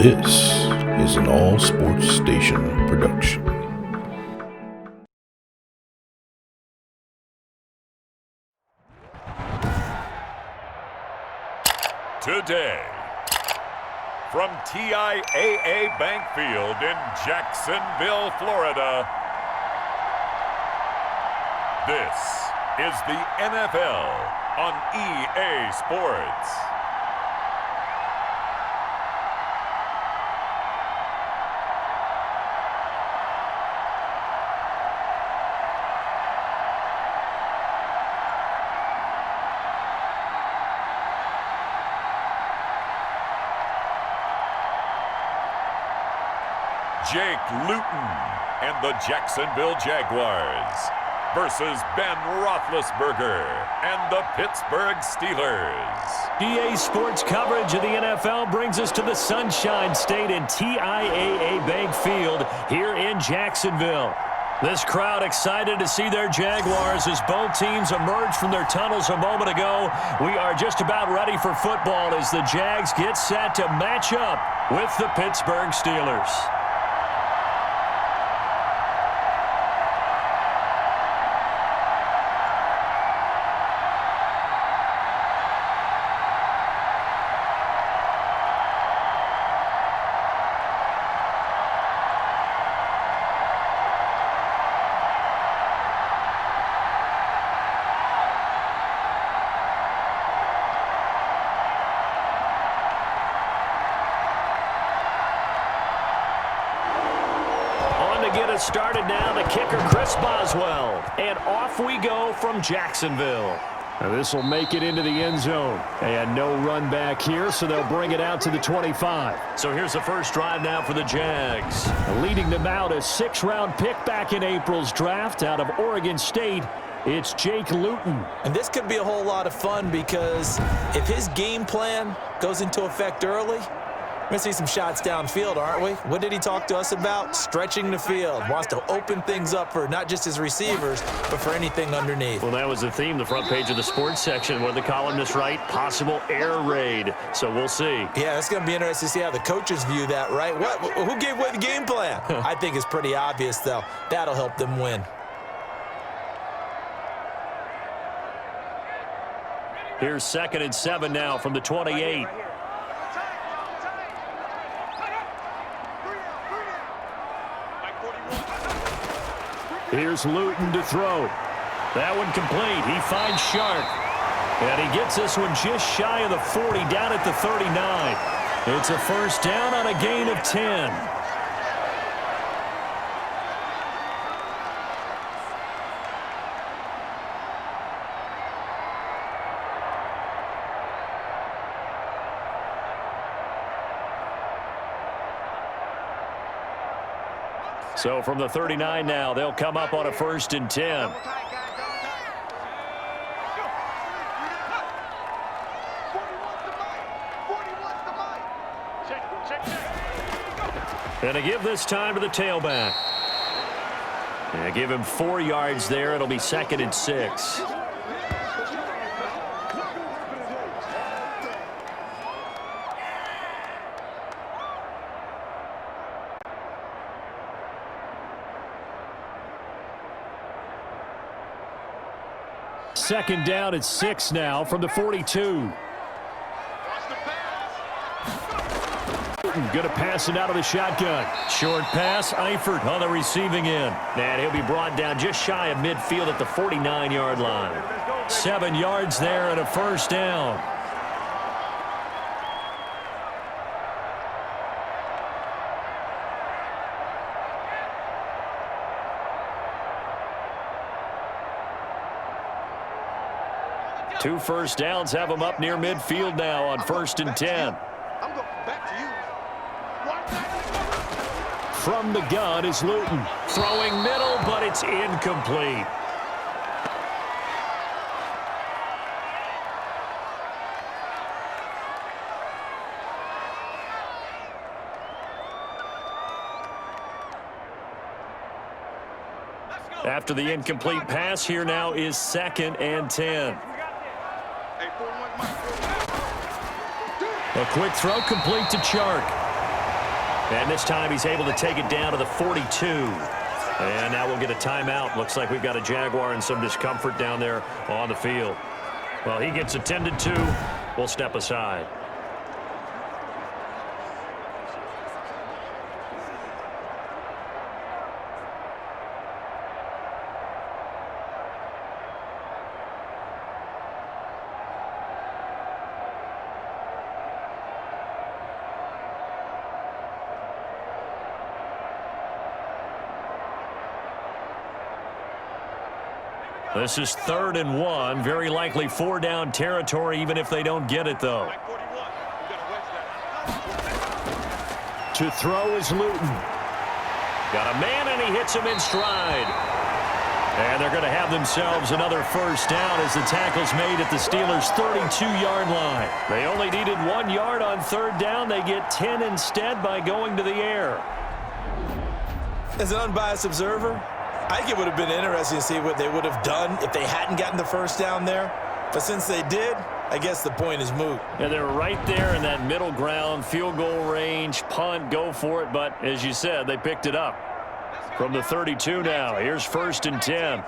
This is an All Sports Station production. Today, from TIAA Bank Field in Jacksonville, Florida, this is the NFL on EA Sports. Jake Luton and the Jacksonville Jaguars versus Ben Roethlisberger and the Pittsburgh Steelers. EA Sports coverage of the NFL brings us to the Sunshine State in TIAA Bank Field here in Jacksonville. This crowd excited to see their Jaguars as both teams emerge from their tunnels a moment ago. We are just about ready for football as the Jags get set to match up with the Pittsburgh Steelers. Get us started now, the kicker Chris Boswell, and off we go from Jacksonville. Now this will make it into the end zone, and no run back here, so they'll bring it out to the 25. So here's the first drive now for the Jags. Leading them out, a sixth-round pick back in April's draft out of Oregon State. It's Jake Luton. And this could be a whole lot of fun because if his game plan goes into effect early, we're going to see some shots downfield, aren't we? What did he talk to us about? Stretching the field. Wants to open things up for not just his receivers, but for anything underneath. Well, that was the theme, the front page of the sports section. What did the columnists write? Possible air raid. So we'll see. Yeah, it's going to be interesting to see how the coaches view that, right? Who gave away the game plan? I think it's pretty obvious, though. That'll help them win. Here's 2nd and 7 now from the 28. Here's Luton to throw. That one complete. He finds Sharp. And he gets this one just shy of the 40, down at the 39. It's a first down on a gain of 10. So from the 39 now, they'll come up on a 1st and 10. And to give this time to the tailback. And give him 4 yards there. It'll be 2nd and 6. Second down at 6 now from the 42. Going to pass it out of the shotgun. Short pass, Eifert on the receiving end. And he'll be brought down just shy of midfield at the 49-yard line. 7 yards there and a first down. Two first downs have them up near midfield now on 1st and 10. I'm going back to you. From the gun is Luton. Throwing middle, but it's incomplete. After the incomplete pass, here now is 2nd and 10. A quick throw complete to Chark. And this time he's able to take it down to the 42. And now we'll get a timeout. Looks like we've got a Jaguar in some discomfort down there on the field. Well, he gets attended to. We'll step aside. This is 3rd and 1. Very likely 4-down territory, even if they don't get it, though. To throw is Luton. Got a man, and he hits him in stride. And they're going to have themselves another first down as the tackle's made at the Steelers' 32-yard line. They only needed 1 yard on 3rd down. They get 10 instead by going to the air. As an unbiased observer, I think it would have been interesting to see what they would have done if they hadn't gotten the first down there. But since they did, I guess the point is moot. And they're right there in that middle ground, field goal range, punt, go for it. But as you said, they picked it up. From the 32 now, here's 1st and 10.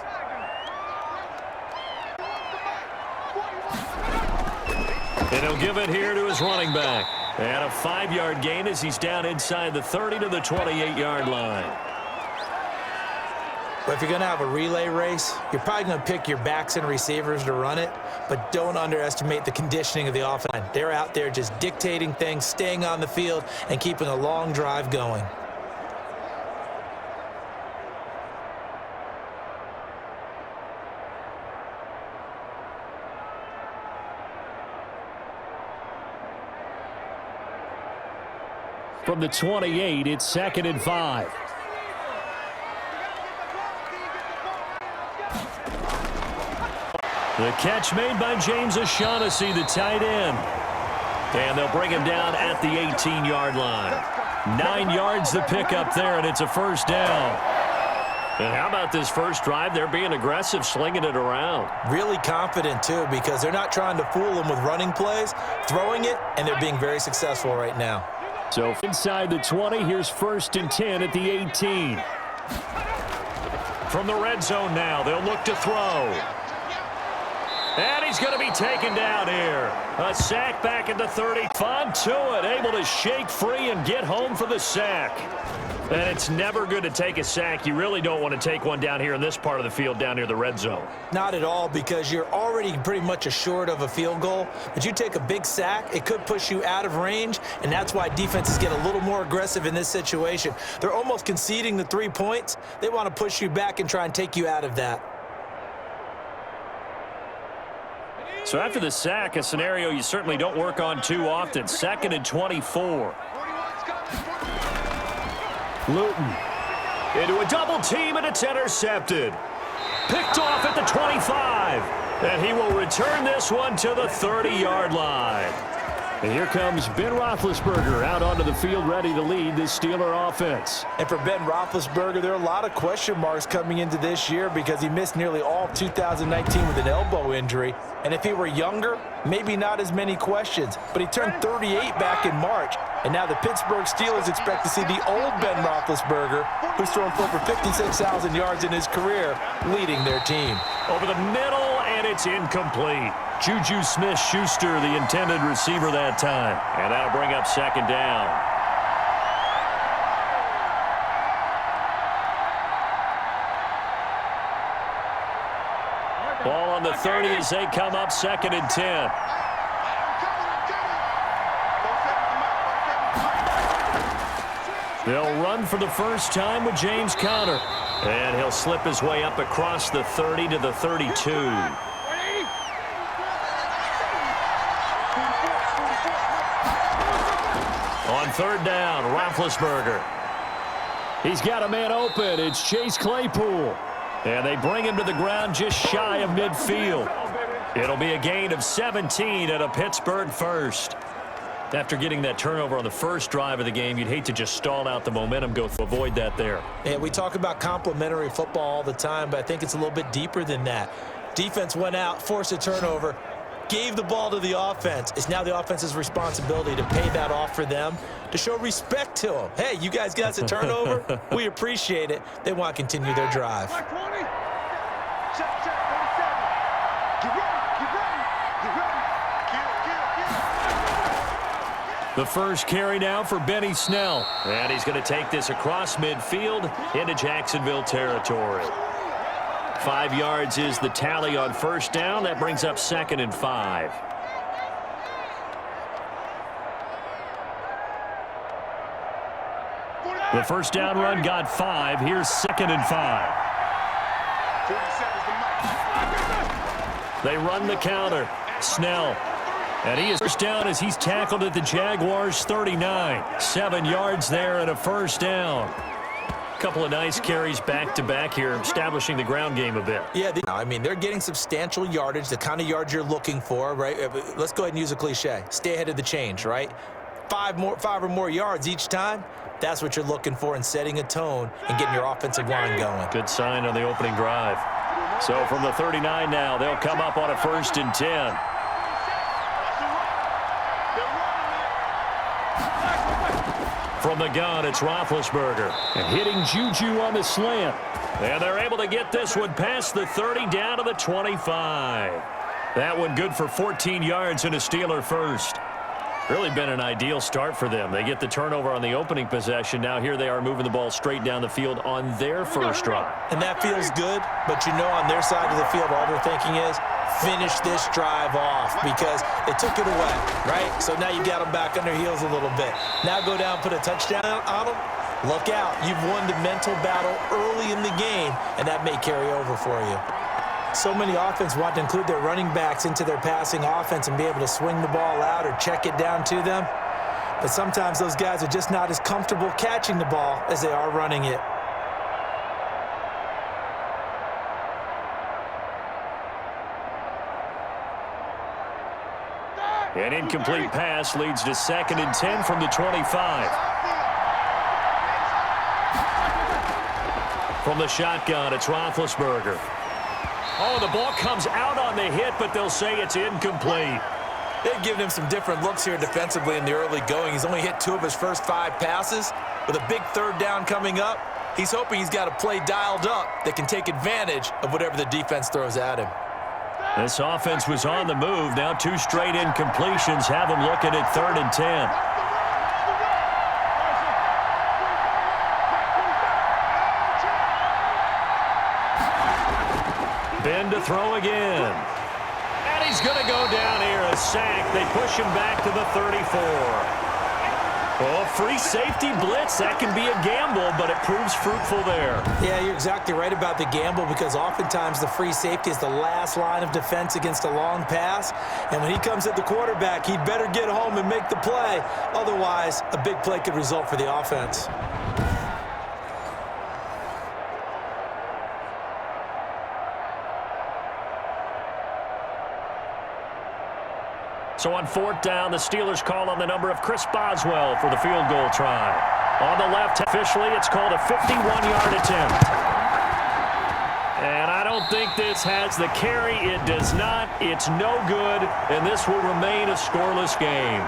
And he'll give it here to his running back. And a 5-yard gain as he's down inside the 30 to the 28-yard line. But if you're going to have a relay race, you're probably going to pick your backs and receivers to run it, but don't underestimate the conditioning of the offense. They're out there just dictating things, staying on the field, and keeping a long drive going. From the 28, it's 2nd and 5. The catch made by James O'Shaughnessy, the tight end. And they'll bring him down at the 18-yard line. 9 yards to pick up there, and it's a first down. And how about this first drive? They're being aggressive, slinging it around. Really confident, too, because they're not trying to fool them with running plays, throwing it, and they're being very successful right now. So inside the 20, here's 1st and 10 at the 18. From the red zone now, they'll look to throw. And he's going to be taken down here. A sack back at the 30. Fun to it, able to shake free and get home for the sack. And it's never good to take a sack. You really don't want to take one down here in this part of the field down near the red zone. Not at all, because you're already pretty much assured of a field goal. But you take a big sack, it could push you out of range, and that's why defenses get a little more aggressive in this situation. They're almost conceding the 3 points. They want to push you back and try and take you out of that. So after the sack, a scenario you certainly don't work on too often. 2nd and 24. Luton into a double team, and it's intercepted. Picked off at the 25. And he will return this one to the 30-yard line. And here comes Ben Roethlisberger out onto the field ready to lead this Steeler offense. And for Ben Roethlisberger, there are a lot of question marks coming into this year because he missed nearly all of 2019 with an elbow injury. And if he were younger, maybe not as many questions. But he turned 38 back in March. And now the Pittsburgh Steelers expect to see the old Ben Roethlisberger, who's thrown for over 56,000 yards in his career, leading their team. Over the middle, and it's incomplete. Juju Smith-Schuster, the intended receiver that time. And that'll bring up 2nd down. Ball on the 30 as they come up 2nd and 10. They'll run for the first time with James Conner. And he'll slip his way up across the 30 to the 32. On 3rd down, Roethlisberger. He's got a man open. It's Chase Claypool. And they bring him to the ground just shy of midfield. It'll be a gain of 17 at a Pittsburgh first. After getting that turnover on the first drive of the game, you'd hate to just stall out the momentum, go to avoid that there. Yeah, we talk about complementary football all the time, but I think it's a little bit deeper than that. Defense went out, forced a turnover, gave the ball to the offense. It's now the offense's responsibility to pay that off for them, to show respect to them. Hey, you guys got a turnover? We appreciate it. They want to continue their drive. The first carry now for Benny Snell. And he's going to take this across midfield into Jacksonville territory. 5 yards is the tally on first down. That brings up 2nd and 5. The first down run got 5. Here's 2nd and 5. They run the counter. Snell. And he is first down as he's tackled at the Jaguars 39. 7 yards there and a first down. A couple of nice carries back-to-back here, establishing the ground game a bit. Yeah, I mean, they're getting substantial yardage, the kind of yards you're looking for, right? Let's go ahead and use a cliche. Stay ahead of the change, right? 5 or more yards each time. That's what you're looking for in setting a tone and getting your offensive line going. Good sign on the opening drive. So from the 39 now, they'll come up on a 1st and 10. From the gun, it's Roethlisberger. And hitting Juju on the slant. And they're able to get this one past the 30 down to the 25. That one good for 14 yards and a Steeler first. Really been an ideal start for them. They get the turnover on the opening possession. Now here they are moving the ball straight down the field on their first drive. And that feels good, but you know on their side of the field, all they're thinking is, finish this drive off because they took it away, right? So now you got them back on their heels a little bit. Now go down, put a touchdown on them. Look out. You've won the mental battle early in the game, and that may carry over for you. So many offenses want to include their running backs into their passing offense and be able to swing the ball out or check it down to them. But sometimes those guys are just not as comfortable catching the ball as they are running it. An incomplete pass leads to 2nd and 10 from the 25. From the shotgun, it's Roethlisberger. Oh, the ball comes out on the hit, but they'll say it's incomplete. They've given him some different looks here defensively in the early going. He's only hit 2 of his first 5 passes. With a big 3rd down coming up, he's hoping he's got a play dialed up that can take advantage of whatever the defense throws at him. This offense was on the move. Now 2 straight incompletions have them looking at 3rd and 10. Ben to throw again. And he's going to go down here, a sack. They push him back to the 34. Oh, free safety blitz. That can be a gamble, but it proves fruitful there. Yeah, you're exactly right about the gamble because oftentimes the free safety is the last line of defense against a long pass. And when he comes at the quarterback, he'd better get home and make the play. Otherwise, a big play could result for the offense. So on 4th down, the Steelers call on the number of Chris Boswell for the field goal try. On the left, officially, it's called a 51-yard attempt. And I don't think this has the carry. It does not. It's no good, and this will remain a scoreless game.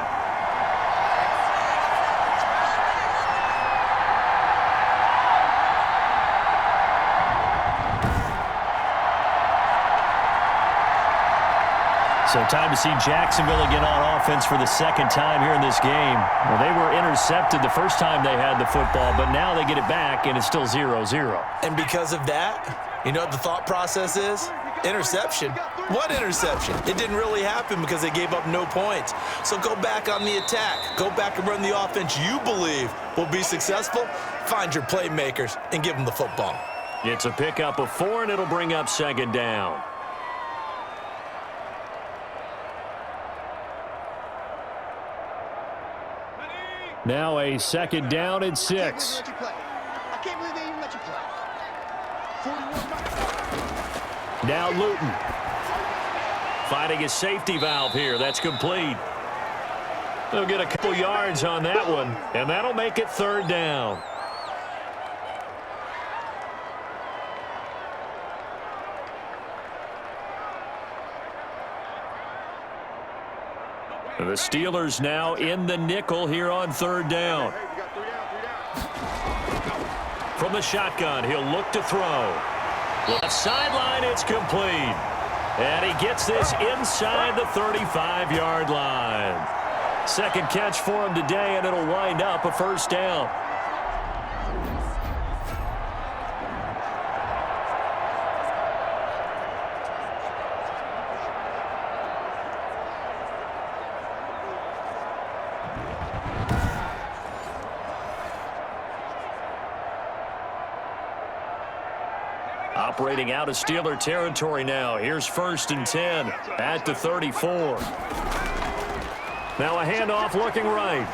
So time to see Jacksonville again on offense for the 2nd time here in this game. Well, they were intercepted the first time they had the football, but now they get it back, and it's still 0-0. And because of that, you know what the thought process is? Interception. What interception? It didn't really happen because they gave up no points. So go back on the attack. Go back and run the offense you believe will be successful. Find your playmakers and give them the football. It's a pickup of 4, and it'll bring up 2nd down. Now a 2nd down and 6. I can't believe they even let you play. Now Luton. Finding a safety valve here. That's complete. They'll get a couple yards on that one, and that'll make it 3rd down. And the Steelers now in the nickel here on third down. From the shotgun, he'll look to throw. Left sideline, it's complete. And he gets this inside the 35-yard line. Second catch for him today, and it'll wind up a first down. Operating out of Steeler territory now. Here's 1st and 10 at the 34. Now a handoff looking right.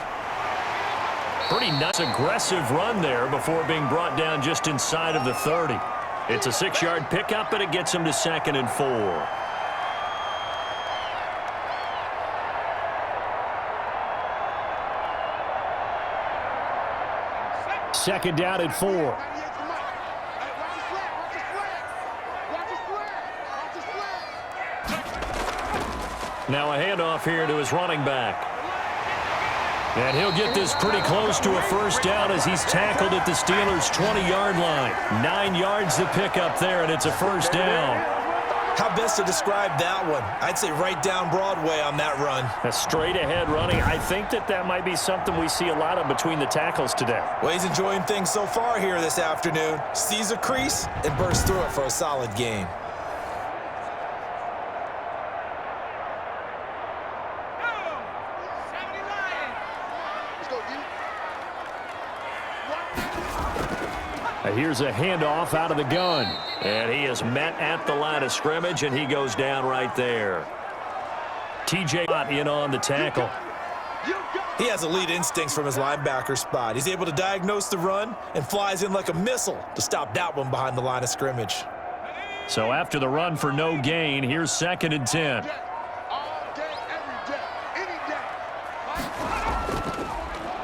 Pretty nice aggressive run there before being brought down just inside of the 30. It's a 6-yard pickup, and it gets him to 2nd and 4. Second down at 4. Now a handoff here to his running back. And he'll get this pretty close to a first down as he's tackled at the Steelers' 20-yard line. 9 yards to pick up there, and it's a first down. How best to describe that one? I'd say right down Broadway on that run. A straight-ahead running. I think that might be something we see a lot of between the tackles today. Well, he's enjoying things so far here this afternoon. Sees a crease and bursts through it for a solid gain. Here's a handoff out of the gun. And he is met at the line of scrimmage, and he goes down right there. T.J. Watt in on the tackle. He has elite instincts from his linebacker spot. He's able to diagnose the run and flies in like a missile to stop that one behind the line of scrimmage. So after the run for no gain, here's 2nd and 10.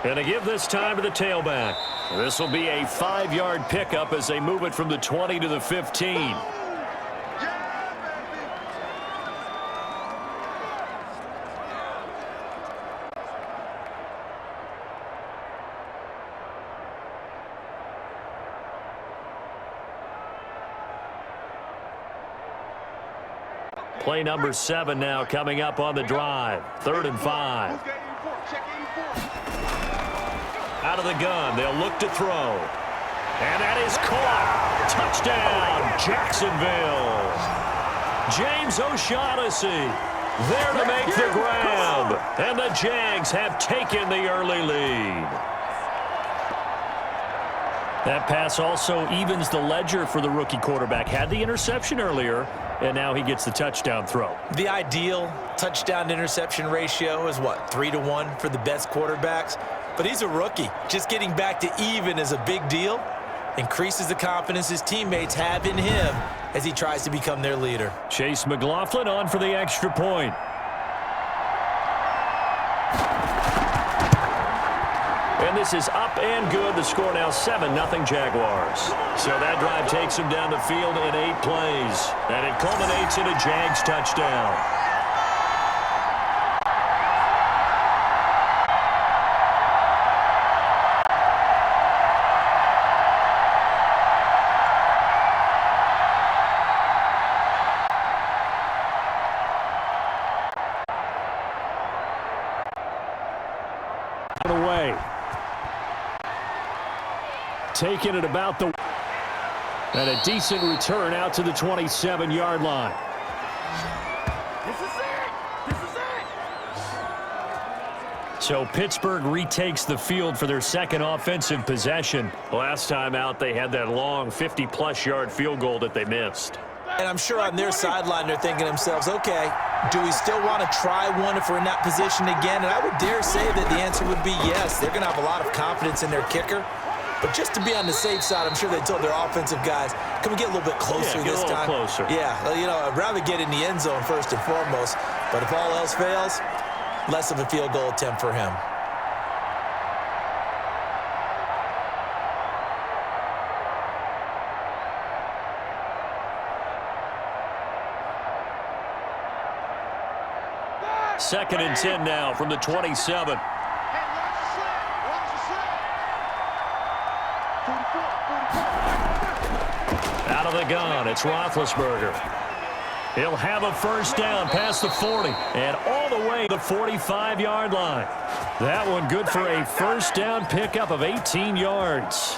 And to give this time to the tailback. This will be a 5-yard pickup as they move it from the 20 to the 15. Play number 7 now coming up on the drive. 3rd and 5. Out of the gun, they'll look to throw. And that is caught. Touchdown, Jacksonville. James O'Shaughnessy there to make the grab. And the Jags have taken the early lead. That pass also evens the ledger for the rookie quarterback. Had the interception earlier, and now he gets the touchdown throw. The ideal touchdown-interception ratio is, what, 3-to-1 for the best quarterbacks? But he's a rookie. Just getting back to even is a big deal. Increases the confidence his teammates have in him as he tries to become their leader. Chase McLaughlin on for the extra point. And this is up and good. The score now 7-0 Jaguars. So that drive takes him down the field in 8 plays. And it culminates in a Jags touchdown. Away. Taking it about the... And a decent return out to the 27-yard line. This is it! This is it! So Pittsburgh retakes the field for their second offensive possession. Last time out, they had that long 50-plus yard field goal that they missed. And I'm sure on their sideline, they're thinking to themselves, okay, do we still want to try one if we're in that position again? And I would dare say that the answer would be yes. They're going to have a lot of confidence in their kicker. But just to be on the safe side, I'm sure they told their offensive guys, can we get a little bit closer this time? Closer. Yeah, you know, I'd rather get in the end zone first and foremost. But if all else fails, less of a field goal attempt for him. 2nd and 10 now from the 27. Out of the gun, it's Roethlisberger. He'll have a first down past the 40 and all the way to the 45-yard line. That one good for a first down pickup of 18 yards.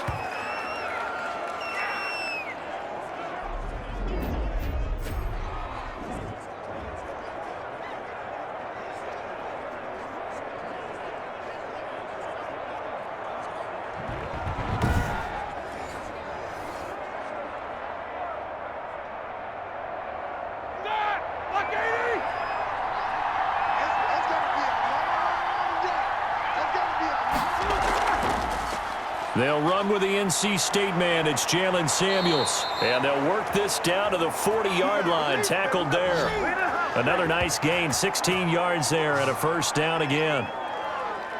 They'll run with the NC State man. It's Jalen Samuels. And they'll work this down to the 40-yard line. Tackled there. Another nice gain. 16 yards there and a first down again.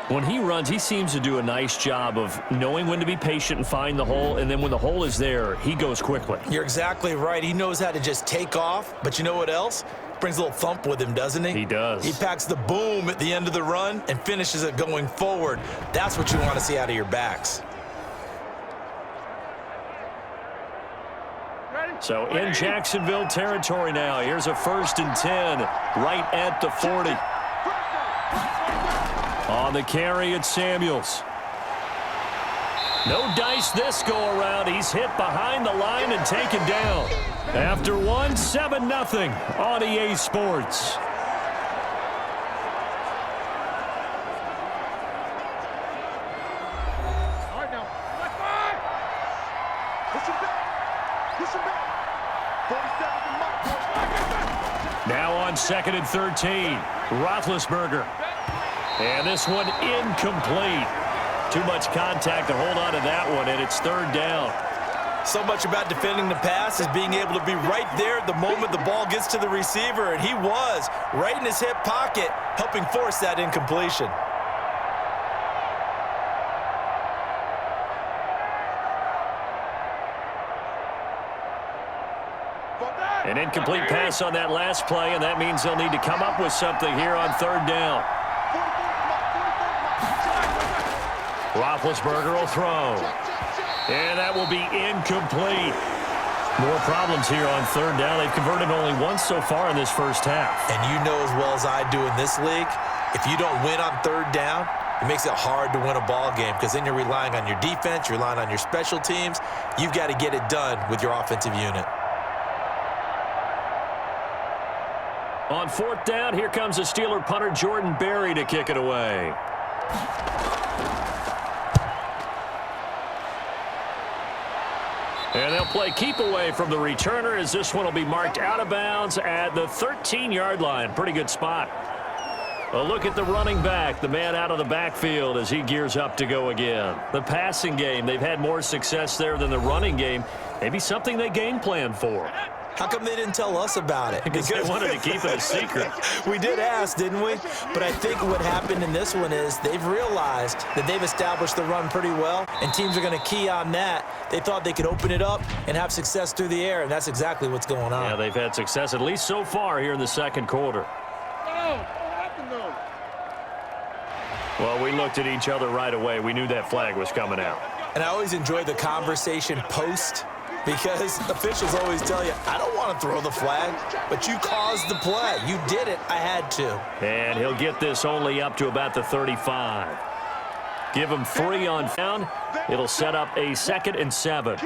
When he runs, he seems to do a nice job of knowing when to be patient and find the hole. And then when the hole is there, he goes quickly. You're exactly right. He knows how to just take off. But you know what else? Brings a little thump with him, doesn't he? He does. He packs the boom at the end of the run and finishes it going forward. That's what you want to see out of your backs. So in Jacksonville territory now. Here's a 1st and 10 right at the 40. On the carry, it's Samuels. No dice this go around. He's hit behind the line and taken down. After one, 7-0 on EA Sports. Now on 2nd and 13, Roethlisberger. And this one incomplete. Too much contact to hold on to that one, and it's 3rd down. So much about defending the pass is being able to be right there at the moment the ball gets to the receiver, and he was right in his hip pocket, helping force that incompletion. An incomplete pass on that last play, and that means they'll need to come up with something here on 3rd down. Roethlisberger will throw. And that will be incomplete. More problems here on 3rd down. They've converted only once so far in this first half. And you know as well as I do in this league, if you don't win on 3rd down, it makes it hard to win a ball game because then you're relying on your defense, you're relying on your special teams. You've got to get it done with your offensive unit. On 4th down, here comes the Steeler punter Jordan Berry to kick it away. And they'll play keep away from the returner as this one will be marked out of bounds at the 13-yard line. Pretty good spot. A look at the running back, the man out of the backfield as he gears up to go again. The passing game, they've had more success there than the running game. Maybe something they game plan for. How come they didn't tell us about it? Because they wanted to keep it a secret. We did ask, didn't we? But I think what happened in this one is they've realized that they've established the run pretty well, and teams are going to key on that. They thought they could open it up and have success through the air, and that's exactly what's going on. Yeah, they've had success, at least so far here in the 2nd quarter. Well, we looked at each other right away. We knew that flag was coming out. And I always enjoy the conversation post, because officials always tell you, I don't want to throw the flag, but you caused the play. You did it. I had to. And he'll get this only up to about the 35. Give him 3 on down. It'll set up a 2nd and 7.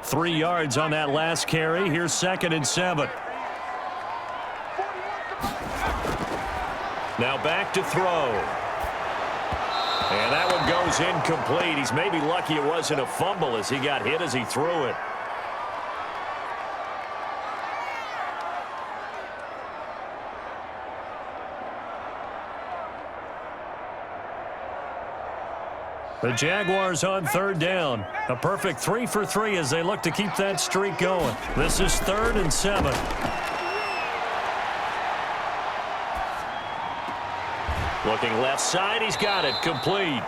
3 yards on that last carry. Here's 2nd and 7. Now back to throw. And that one goes incomplete. He's maybe lucky it wasn't a fumble as he got hit as he threw it. The Jaguars on 3rd down. A perfect 3 for 3 as they look to keep that streak going. This is 3rd and 7. Looking left side, he's got it complete.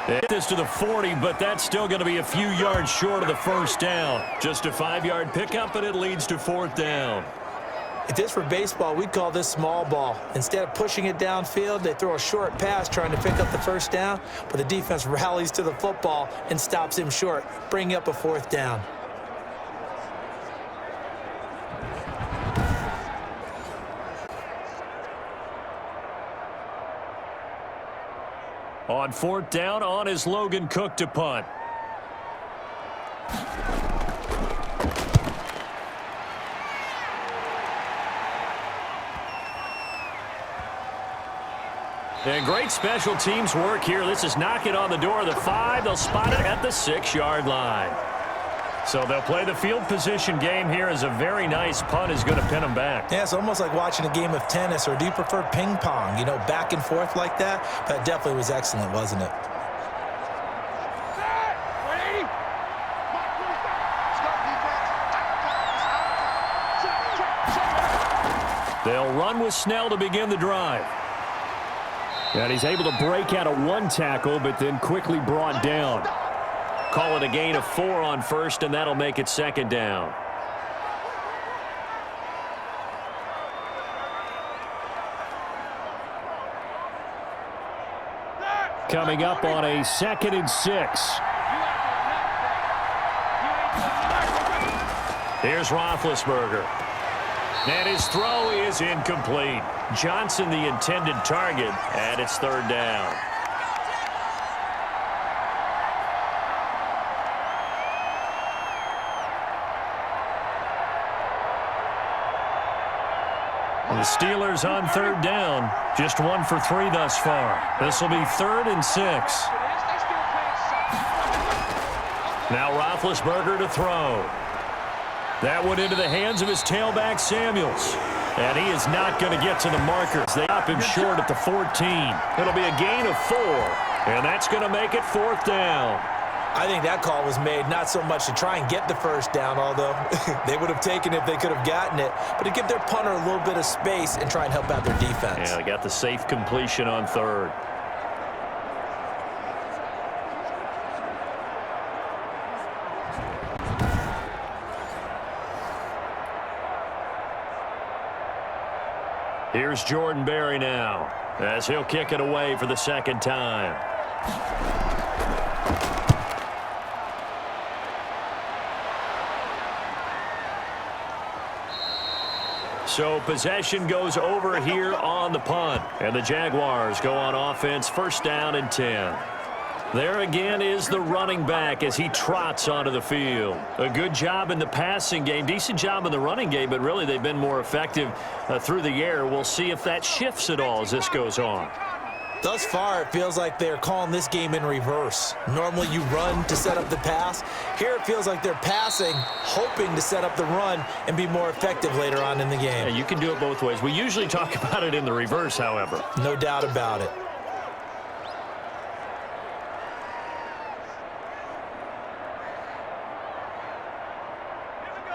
Hit this to the 40, but that's still going to be a few yards short of the first down. Just a 5-yard pickup, and it leads to 4th down. If this were baseball, we'd call this small ball. Instead of pushing it downfield, they throw a short pass trying to pick up the first down, but the defense rallies to the football and stops him short, bringing up a 4th down. On 4th down, on is Logan Cook to punt. And great special teams work here. This is knocking on the door of the 5. They'll spot it at the 6-yard line. So they'll play the field position game here as a very nice punt is going to pin them back. Yeah, it's almost like watching a game of tennis, or do you prefer ping pong? You know, back and forth like that? That definitely was excellent, wasn't it? They'll run with Snell to begin the drive. And he's able to break out of 1 tackle, but then quickly brought down. Call it a gain of 4 on first, and that'll make it 2nd down. Coming up on a 2nd and 6. Here's Roethlisberger. And his throw is incomplete. Johnson, the intended target, and it's 3rd down. The Steelers on 3rd down, just 1 for 3 thus far. This will be 3rd and 6. Now Roethlisberger to throw. That went into the hands of his tailback, Samuels. And he is not going to get to the markers. They stop him short at the 14. It'll be a gain of 4, and that's going to make it 4th down. I think that call was made not so much to try and get the first down, although they would have taken it if they could have gotten it, but to give their punter a little bit of space and try and help out their defense. Yeah, they got the safe completion on 3rd. Here's Jordan Berry now, as he'll kick it away for the 2nd time. So possession goes over here on the punt, and the Jaguars go on offense, 1st down and 10. There again is the running back as he trots onto the field. A good job in the passing game, decent job in the running game, but really they've been more effective through the air. We'll see if that shifts at all as this goes on. Thus far, it feels like they're calling this game in reverse. Normally you run to set up the pass. Here it feels like they're passing, hoping to set up the run and be more effective later on in the game. Yeah, you can do it both ways. We usually talk about it in the reverse, however. No doubt about it.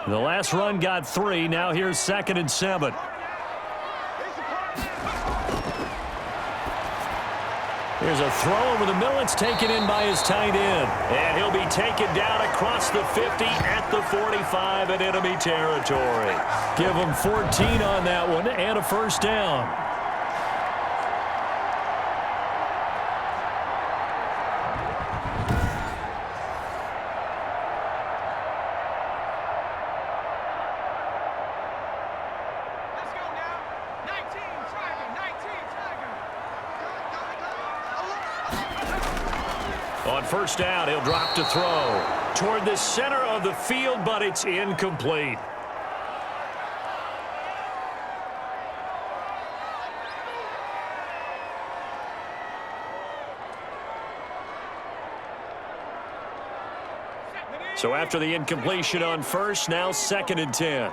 The last run got 3. Now here's 2nd and 7. Here's a throw over the middle. It's taken in by his tight end. And he'll be taken down across the 50 at the 45 in enemy territory. Give him 14 on that one and a 1st down. On 1st down, he'll drop to throw toward the center of the field, but it's incomplete. So after the incompletion on 1st, now 2nd and 10.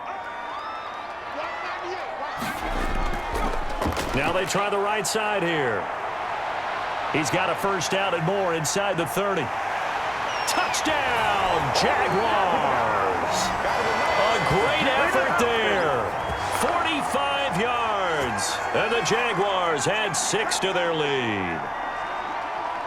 Now they try the right side here. He's got a 1st down and more inside the 30. Touchdown, Jaguars! A great effort there. 45 yards. And the Jaguars add 6 to their lead.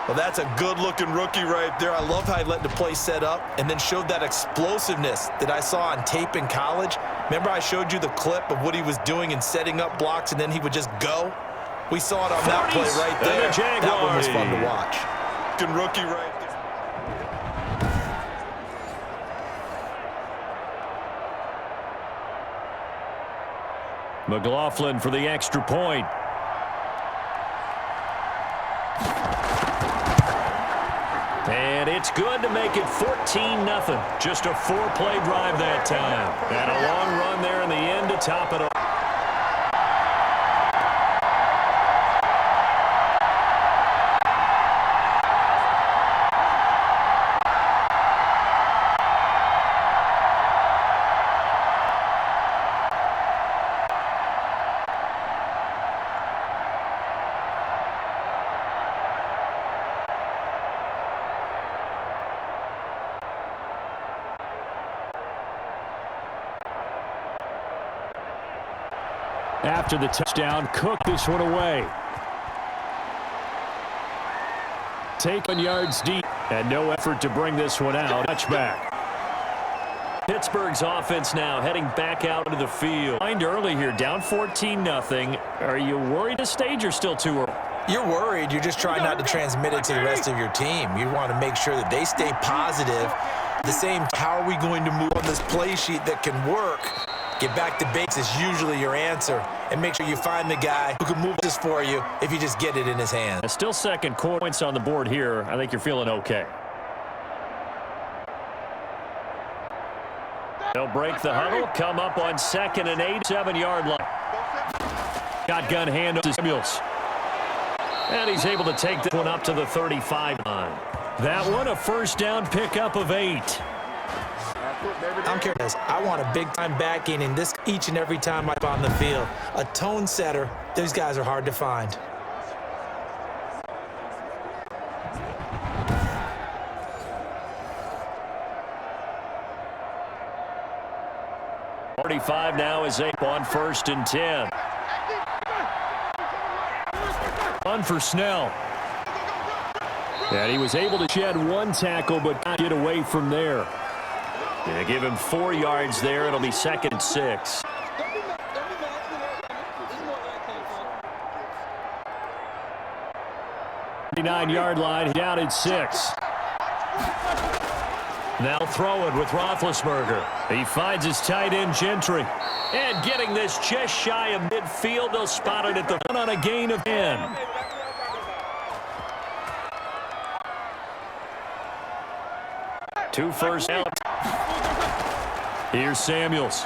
Well, that's a good-looking rookie right there. I love how he let the play set up and then showed that explosiveness that I saw on tape in college. Remember I showed you the clip of what he was doing and setting up blocks, and then he would just go? We saw it on that play right there. That one was fun to watch. Good rookie right there. McLaughlin for the extra point. And it's good to make it 14-0. Just a 4-play drive that time. And a long run there in the end to top it off. After the touchdown, Cook this one away. Taken yards deep, and no effort to bring this one out. Touchback. Pittsburgh's offense now heading back out into the field. Find early here, down 14-0. Are you worried the stage or still too early? You're worried. You're just trying not to transmit it to the rest of your team. You want to make sure that they stay positive. At the same time, how are we going to move on this play sheet that can work? Get back to basics is usually your answer. And make sure you find the guy who can move this for you if you just get it in his hand. Still second quarter points on the board here. I think you're feeling okay. They'll break the huddle, come up on 2nd and 8, 7-yard line. Shotgun handoff to Samuels. And he's able to take this one up to the 35 line. That one a first down pickup of 8. I don't care. I want a big-time backing in this each and every time I'm on the field. A tone setter, those guys are hard to find. .45 now is 8 on 1st and 10. Fun for Snell. And he was able to shed one tackle but not get away from there. Gonna give him 4 yards there. It'll be 2nd and 6. .39-yard line, down at 6. Now throw it with Roethlisberger. He finds his tight end Gentry. And getting this just shy of midfield, they'll spot it at the front on a gain of 10. Two first downs. Here's Samuels.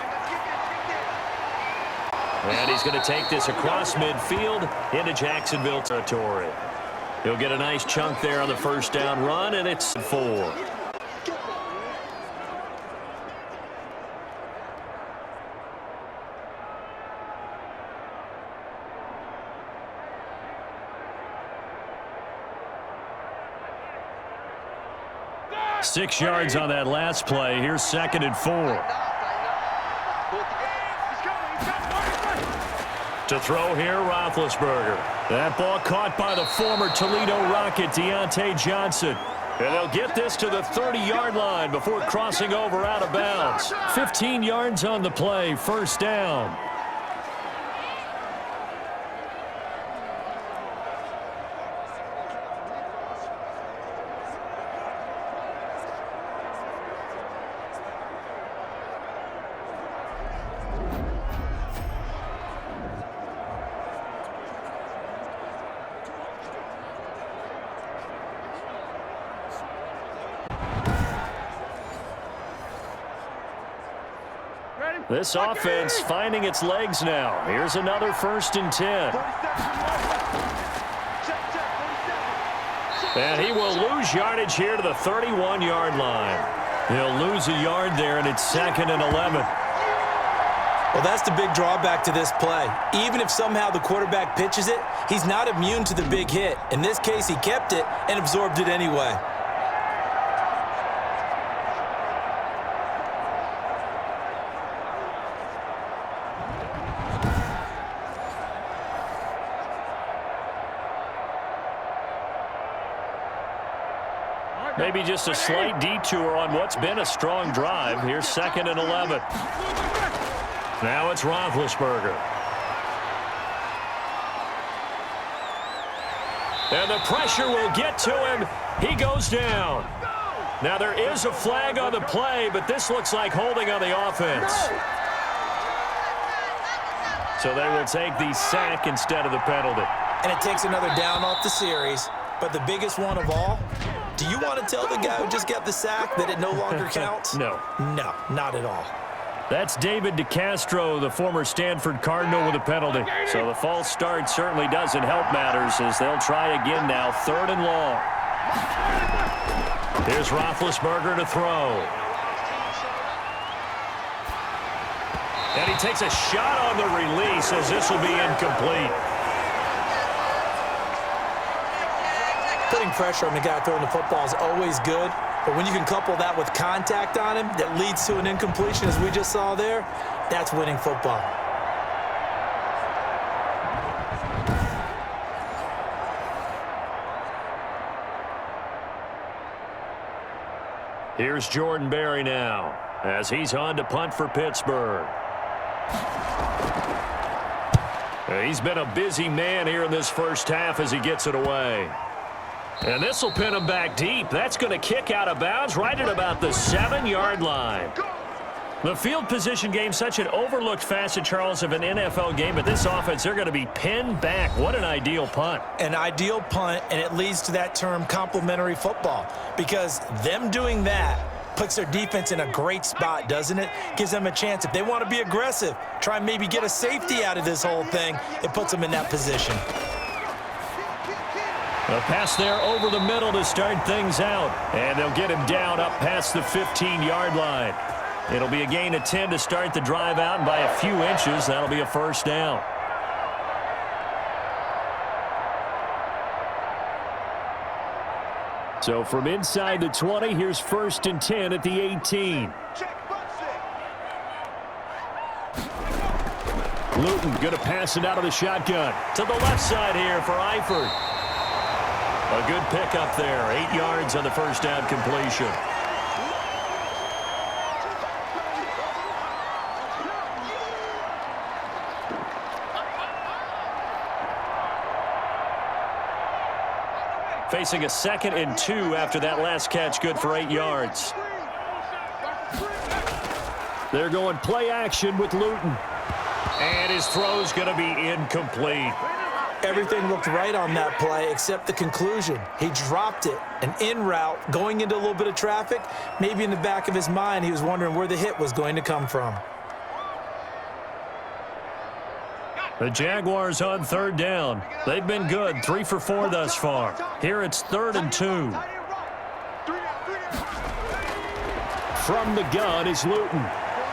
And he's going to take this across midfield into Jacksonville territory. He'll get a nice chunk there on the first down run, and it's 4. Six yards on that last play. Here's 2nd and 4. To throw here, Roethlisberger. That ball caught by the former Toledo Rocket, Deontay Johnson. And they'll get this to the 30-yard line before crossing over out of bounds. 15 yards on the play, first down. This offense finding its legs now. Here's another 1st and 10. And he will lose yardage here to the 31-yard line. He'll lose a yard there, and it's 2nd and 11. Well, that's the big drawback to this play. Even if somehow the quarterback pitches it, he's not immune to the big hit. In this case, he kept it and absorbed it anyway. Maybe just a slight detour on what's been a strong drive. Here's 2nd and 11. Now it's Roethlisberger. And the pressure will get to him. He goes down. Now there is a flag on the play, but this looks like holding on the offense. So they will take the sack instead of the penalty. And it takes another down off the series. But the biggest one of all, do you want to tell the guy who just got the sack that it no longer counts? No. No, not at all. That's David DeCastro, the former Stanford Cardinal, with a penalty. So the false start certainly doesn't help matters as they'll try again now, 3rd and long. Here's Roethlisberger to throw. And he takes a shot on the release as this will be incomplete. Putting pressure on the guy throwing the football is always good, but when you can couple that with contact on him that leads to an incompletion, as we just saw there, that's winning football. Here's Jordan Berry now as he's on to punt for Pittsburgh. He's been a busy man here in this first half as he gets it away. And this will pin him back deep. That's going to kick out of bounds right at about the 7-yard line. The field position game, such an overlooked facet, Charles, of an NFL game, but this offense, they're going to be pinned back. What an ideal punt. An ideal punt, and it leads to that term complementary football, because them doing that puts their defense in a great spot, doesn't it? Gives them a chance. If they want to be aggressive, try and maybe get a safety out of this whole thing, it puts them in that position. A pass there over the middle to start things out. And they'll get him down up past the 15-yard line. It'll be a gain of 10 to start the drive out, and by a few inches, that'll be a first down. So from inside the 20, here's 1st and 10 at the 18. Luton going to pass it out of the shotgun. To the left side here for Eifert. A good pickup there. 8 yards on the first down completion. Facing a 2nd and 2 after that last catch, good for 8 yards. They're going play action with Luton. And his throw's going to be incomplete. Everything looked right on that play except the conclusion. He dropped it, an in route, going into a little bit of traffic. Maybe in the back of his mind, he was wondering where the hit was going to come from. The Jaguars on 3rd down. They've been good, 3 for 4 thus far. Here it's 3rd and 2. From the gun is Luton.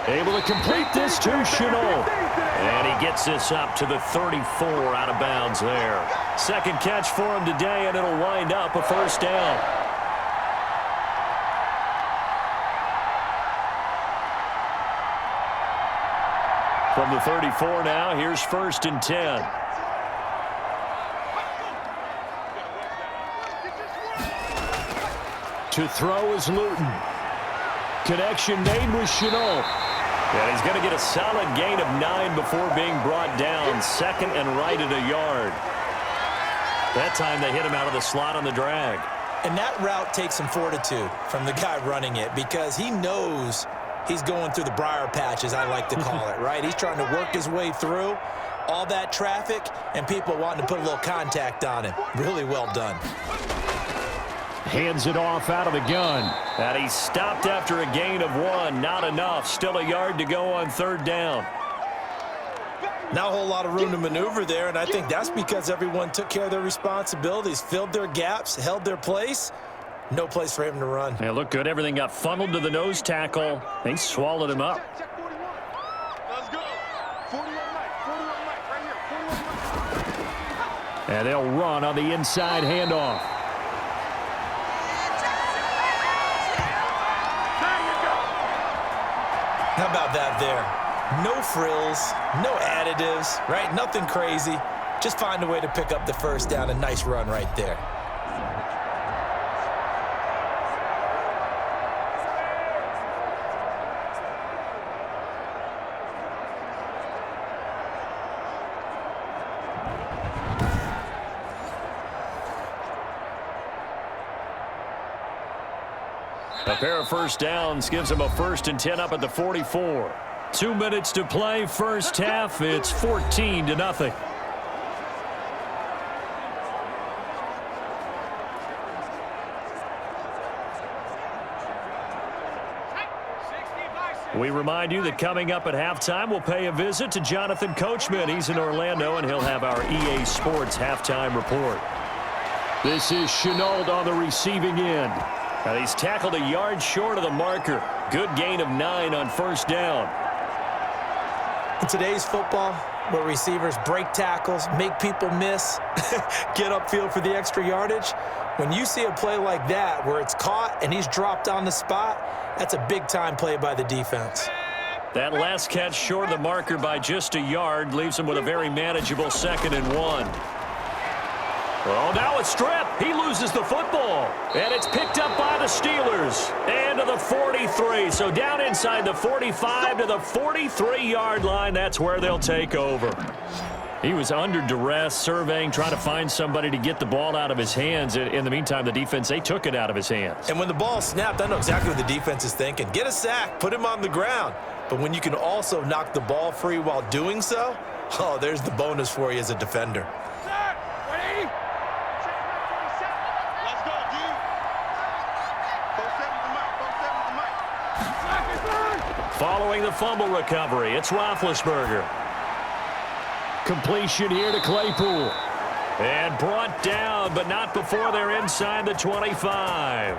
Able to complete this to Shoutout. And he gets this up to the 34 out of bounds there. 2nd catch for him today, and it'll wind up a first down. From the 34 now, here's 1st and 10. To throw is Luton. Connection made with Shoutout. And he's going to get a solid gain of 9 before being brought down. 2nd and right at a yard. That time they hit him out of the slot on the drag. And that route takes some fortitude from the guy running it, because he knows he's going through the briar patch, as I like to call it, right? He's trying to work his way through all that traffic and people wanting to put a little contact on him. Really well done. Hands it off out of the gun. And he stopped after a gain of 1. Not enough. Still a yard to go on 3rd down. Not a whole lot of room to maneuver there, and I think that's because everyone took care of their responsibilities, filled their gaps, held their place. No place for him to run. They look good. Everything got funneled to the nose tackle. They swallowed him up. Let's go. 41 right here. And they'll run on the inside handoff. How about that there? No frills, no additives, right? Nothing crazy. Just find a way to pick up the first down. A nice run right there. A pair of first downs gives them a 1st and 10 up at the 44. 2 minutes to play, first half. It's 14-0. We remind you that coming up at halftime, we'll pay a visit to Jonathan Coachman. He's in Orlando, and he'll have our EA Sports halftime report. This is Shoutout on the receiving end. And he's tackled a yard short of the marker. Good gain of 9 on first down. In today's football, where receivers break tackles, make people miss, get upfield for the extra yardage, when you see a play like that where it's caught and he's dropped on the spot, that's a big-time play by the defense. That last catch short of the marker by just a yard leaves him with a very manageable 2nd and 1. Oh, now it's stripped. He loses the football. And it's picked up by the Steelers. And to the 43. So down inside the 45 to the 43-yard line. That's where they'll take over. He was under duress, surveying, trying to find somebody to get the ball out of his hands. In the meantime, the defense, they took it out of his hands. And when the ball snapped, I know exactly what the defense is thinking. Get a sack, put him on the ground. But when you can also knock the ball free while doing so, oh, there's the bonus for you as a defender. Following the fumble recovery, it's Roethlisberger. Completion here to Claypool. And brought down, but not before they're inside the 25.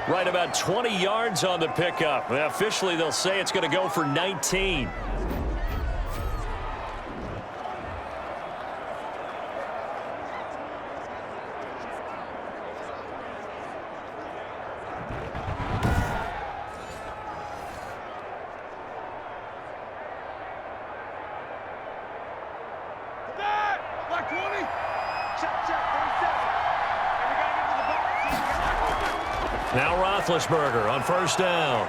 Right about 20 yards on the pickup. Officially, they'll say it's going to go for 19. Now Roethlisberger on first down.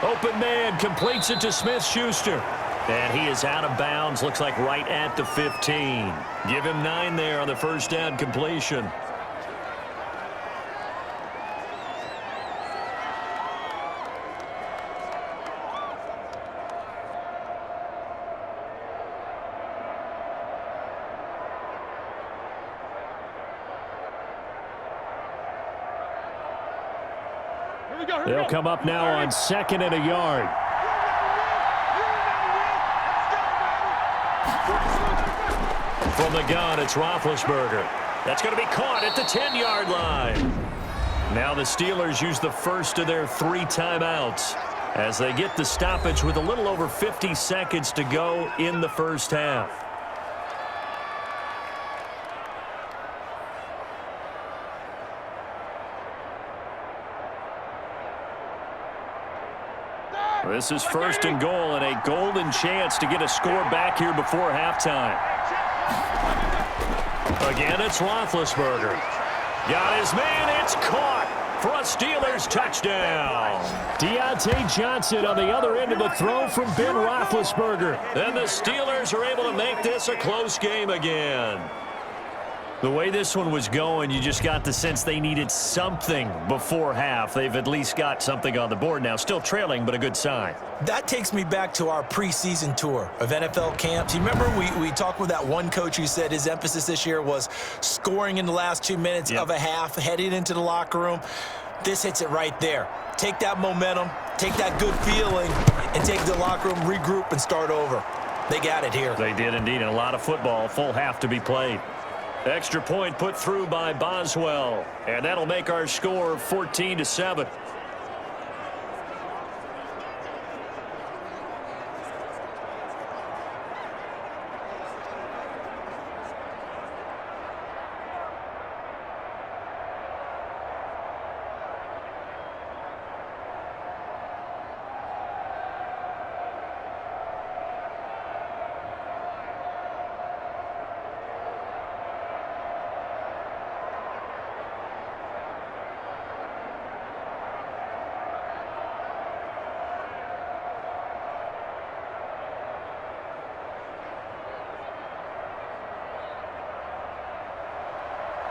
Open man completes it to Smith-Schuster. And he is out of bounds. Looks like right at the 15. Give him 9 there on the first down completion. They'll come up now on 2nd and a yard. From the gun, it's Roethlisberger. That's going to be caught at the 10-yard line. Now the Steelers use the first of their 3 timeouts as they get the stoppage with a little over 50 seconds to go in the first half. This is 1st and goal and a golden chance to get a score back here before halftime. Again, it's Roethlisberger. Got his man. It's caught for a Steelers touchdown. Deontay Johnson on the other end of the throw from Ben Roethlisberger. And the Steelers are able to make this a close game again. The way this one was going, you just got the sense they needed something before half. They've at least got something on the board now. Still trailing, but a good sign. That takes me back to our preseason tour of NFL camps. You remember we talked with that one coach who said his emphasis this year was scoring in the last 2 minutes of a half, heading into the locker room. This hits it right there. Take that momentum, take that good feeling, and take the locker room, regroup, and start over. They got it here. They did indeed, and a lot of football, full half to be played. Extra point put through by Boswell, and that'll make our score 14-7.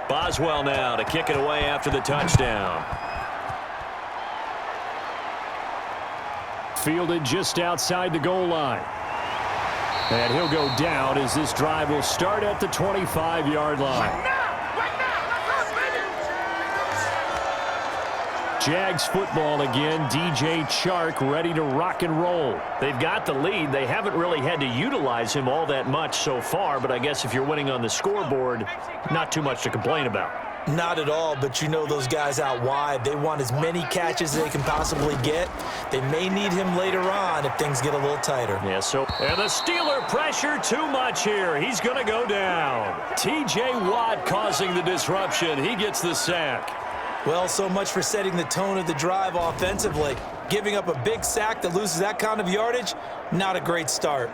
Boswell now to kick it away after the touchdown. Fielded just outside the goal line. And he'll go down as this drive will start at the 25-yard line. Jags football again. DJ Chark ready to rock and roll. They've got the lead. They haven't really had to utilize him all that much so far, but I guess if you're winning on the scoreboard, not too much to complain about. Not at all, but you know those guys out wide, they want as many catches as they can possibly get. They may need him later on if things get a little tighter. Yeah, and the Steeler pressure too much here. He's going to go down. T.J. Watt causing the disruption. He gets the sack. Well, so much for setting the tone of the drive offensively. Giving up a big sack that loses that kind of yardage, not a great start.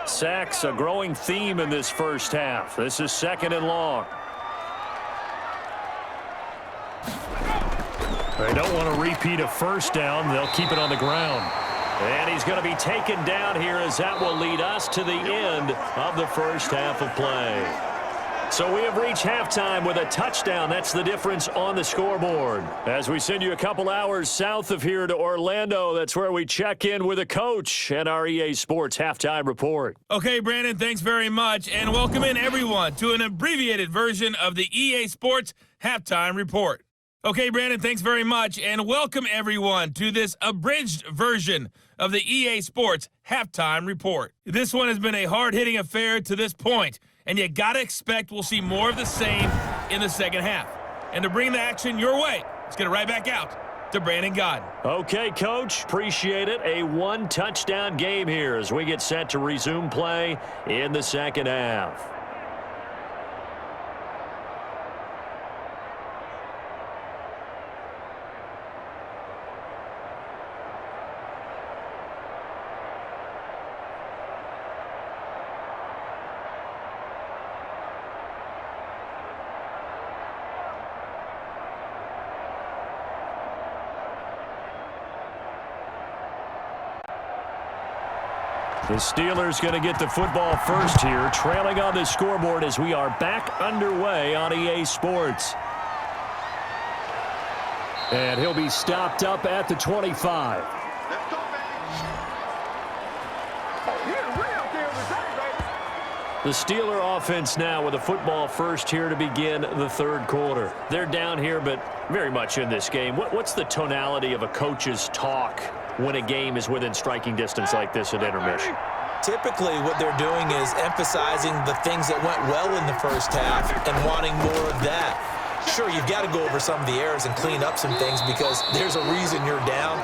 Sacks, a growing theme in this first half. This is 2nd and long. They don't want to repeat a first down. They'll keep it on the ground. And he's going to be taken down here as that will lead us to the end of the first half of play. So we have reached halftime with a touchdown. That's the difference on the scoreboard. As we send you a couple hours south of here to Orlando, that's where we check in with a coach and our EA Sports halftime report. Okay, Brandon, thanks very much. And welcome in, everyone, to an abbreviated version of the EA Sports halftime report. Okay, Brandon, thanks very much. And welcome, everyone, to this abridged version of the EA Sports halftime report. This one has been a hard-hitting affair to this point. And you got to expect we'll see more of the same in the second half. And to bring the action your way, let's get it right back out to Brandon Godden. Okay, Coach, appreciate it. A one-touchdown game here as we get set to resume play in the second half. The Steelers going to get the football first here, trailing on the scoreboard as we are back underway on EA Sports. And he'll be stopped up at the 25. The Steeler offense now with a football first here to begin the third quarter. They're down here, but very much in this game. What's the tonality of a coach's talk when a game is within striking distance like this at intermission? Typically, what they're doing is emphasizing the things that went well in the first half and wanting more of that. Sure, you've got to go over some of the errors and clean up some things because there's a reason you're down.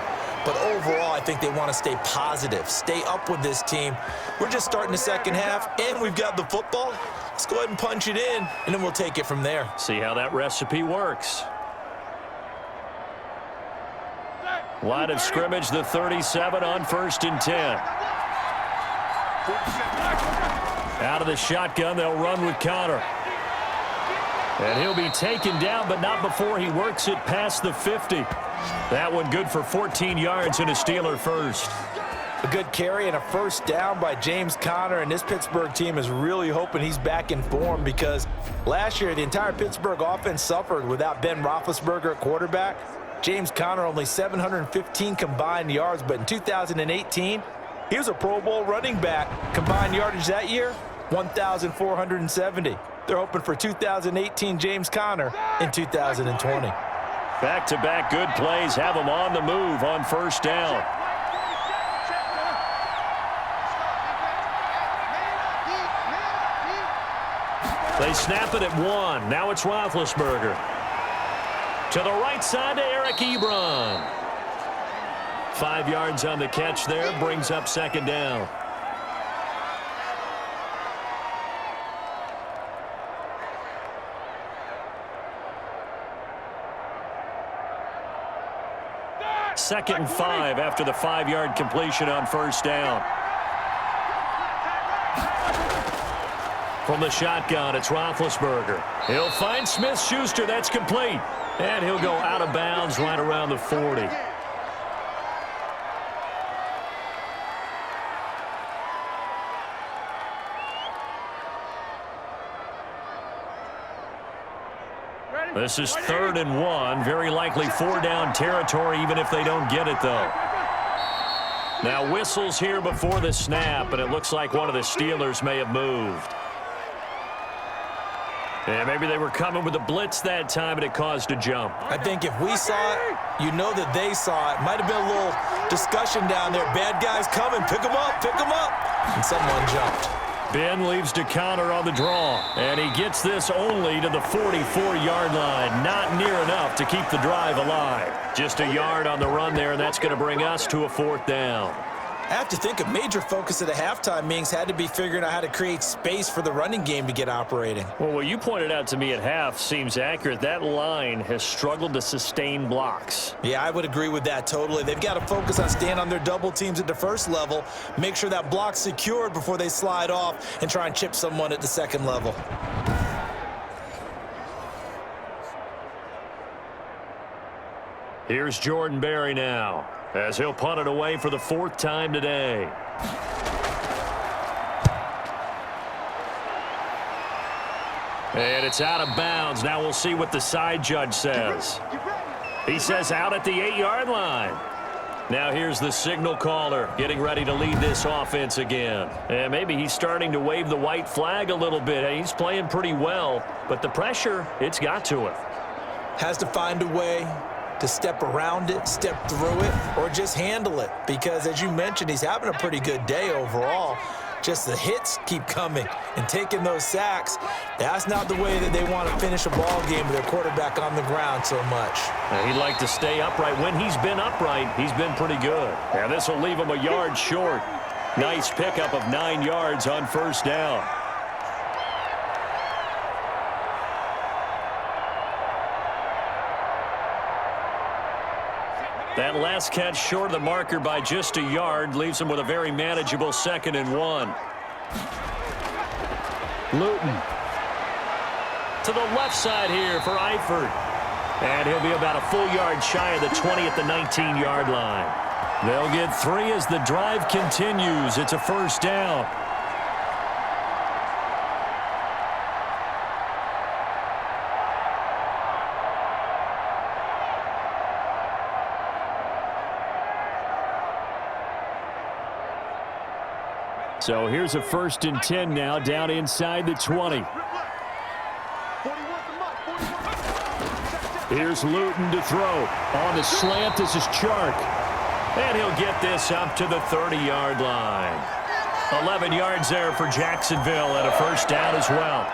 But overall, I think they want to stay positive, stay up with this team. We're just starting the second half, and we've got the football. Let's go ahead and punch it in, and then we'll take it from there. See how that recipe works. Line of scrimmage, the 37 on 1st and 10. Out of the shotgun, they'll run with Connor. And he'll be taken down, but not before he works it past the 50. That one good for 14 yards and a Steeler first. A good carry and a first down by James Conner, and this Pittsburgh team is really hoping he's back in form because last year the entire Pittsburgh offense suffered without Ben Roethlisberger at quarterback. James Conner only 715 combined yards, but in 2018, he was a Pro Bowl running back. Combined yardage that year, 1,470. They're hoping for 2018 James Conner in 2020. Back-to-back good plays have him on the move on first down. They snap it at 1. Now it's Roethlisberger. To the right side to Eric Ebron. 5 yards on the catch there, brings up second down. Second and 5 after the 5-yard completion on first down. From the shotgun, it's Roethlisberger. He'll find Smith-Schuster. That's complete. And he'll go out of bounds right around the 40. This is 3rd and 1. Very likely 4-down territory, even if they don't get it, though. Now whistles here before the snap, and it looks like one of the Steelers may have moved. Yeah, maybe they were coming with a blitz that time, and it caused a jump. I think if we saw it, you know that they saw it. Might have been a little discussion down there. Bad guys coming. Pick them up. Pick them up. And someone jumped. Ben leaves DeConner on the draw, and he gets this only to the 44-yard line. Not near enough to keep the drive alive. Just a yard on the run there, and that's going to bring us to a 4th down. I have to think a major focus at the halftime means had to be figuring out how to create space for the running game to get operating. Well, what you pointed out to me at half seems accurate. That line has struggled to sustain blocks. Yeah, I would agree with that totally. They've got to focus on staying on their double teams at the first level, make sure that block's secured before they slide off and try and chip someone at the second level. Here's Jordan Berry now, as he'll punt it away for the 4th time today. And it's out of bounds. Now we'll see what the side judge says. He says out at the 8-yard line. Now here's the signal caller getting ready to lead this offense again. And maybe he's starting to wave the white flag a little bit. He's playing pretty well, but the pressure, it's got to him. Has to find a way to step around it, step through it, or just handle it. Because as you mentioned, he's having a pretty good day overall. Just the hits keep coming and taking those sacks. That's not the way that they want to finish a ball game with their quarterback on the ground so much. He'd like to stay upright. When he's been upright, he's been pretty good. And this will leave him a yard short. Nice pickup of 9 yards on 1st down. That last catch short of the marker by just a yard leaves him with a very manageable 2nd and 1. Luton to the left side here for Eifert. And he'll be about a full yard shy of the 20 at the 19-yard line. They'll get 3 as the drive continues. It's a 1st down. So here's a 1st and 10 now, down inside the 20. Here's Luton to throw. On the slant, this is Chark. And he'll get this up to the 30-yard line. 11 yards there for Jacksonville and a 1st down as well.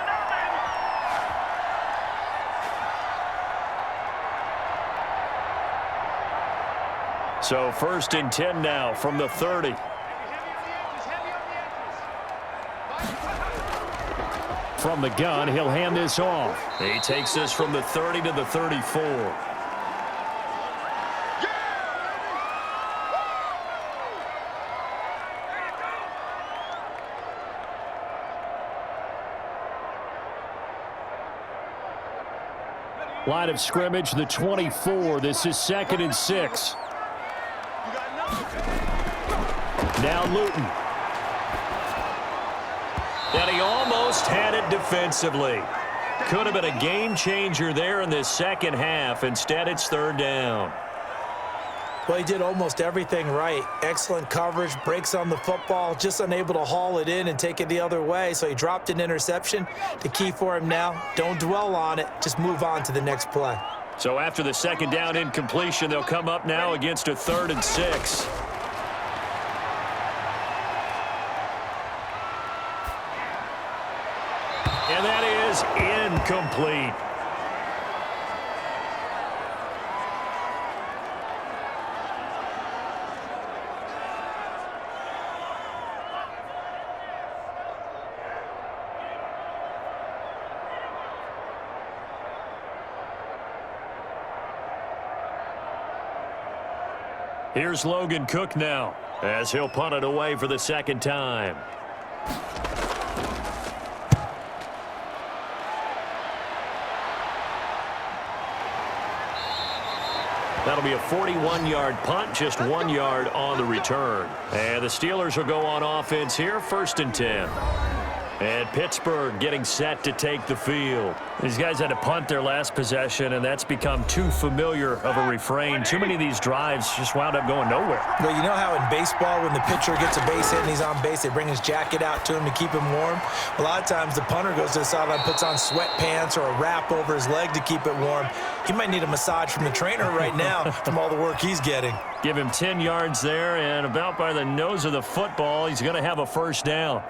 So 1st and 10 now from the 30. From the gun, he'll hand this off. He takes this from the 30 to the 34. Line of scrimmage, the 24. This is 2nd and 6. Now Luton. And he almost had it defensively. Could have been a game changer there in this second half. Instead, it's 3rd down. Well, he did almost everything right. Excellent coverage, breaks on the football, just unable to haul it in and take it the other way. So he dropped an interception. The key for him now, don't dwell on it. Just move on to the next play. So after the 2nd down incompletion, they'll come up now against a 3rd and 6. And that is incomplete. Here's Logan Cook now, as he'll punt it away for the 2nd time. That'll be a 41-yard punt, just 1 yard on the return. And the Steelers will go on offense here, 1st and 10. And Pittsburgh getting set to take the field. These guys had to punt their last possession, and that's become too familiar of a refrain. Too many of these drives just wound up going nowhere. Well, you know how in baseball when the pitcher gets a base hit and he's on base, they bring his jacket out to him to keep him warm? A lot of times the punter goes to the sideline, puts on sweatpants or a wrap over his leg to keep it warm. He might need a massage from the trainer right now from all the work he's getting. Give him 10 yards there, and about by the nose of the football, he's going to have a 1st down.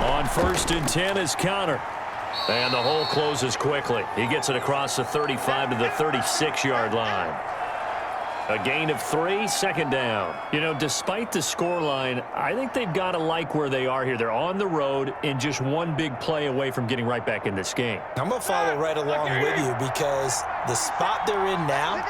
On 1st and 10 is Connor. And the hole closes quickly. He gets it across the 35 to the 36-yard line. A gain of 3, 2nd down. You know, despite the scoreline, I think they've got to like where they are here. They're on the road and just one big play away from getting right back in this game. I'm going to follow right along with you because the spot they're in now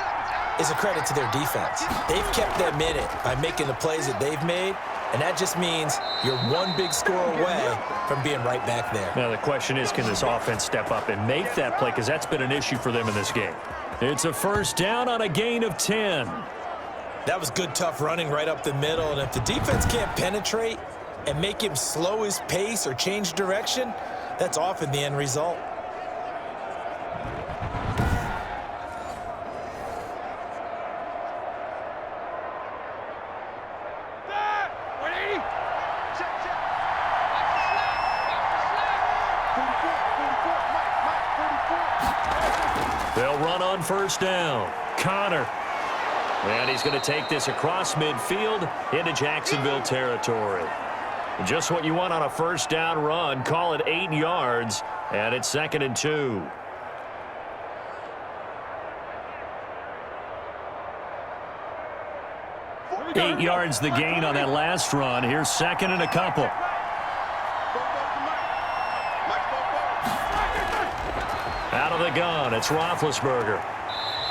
is a credit to their defense. They've kept them in it by making the plays that they've made, and that just means you're one big score away from being right back there. Now, the question is, can this offense step up and make that play? Because that's been an issue for them in this game. It's a 1st down on a gain of 10. That was good, tough running right up the middle, and if the defense can't penetrate and make him slow his pace or change direction, that's often the end result. They'll run on 1st down. Connor. And he's going to take this across midfield into Jacksonville territory. Just what you want on a 1st down run. Call it 8 yards, and it's 2nd and 2. Eight yards the gain on that last run. Here's 2nd and a couple. Out of the gun, it's Roethlisberger.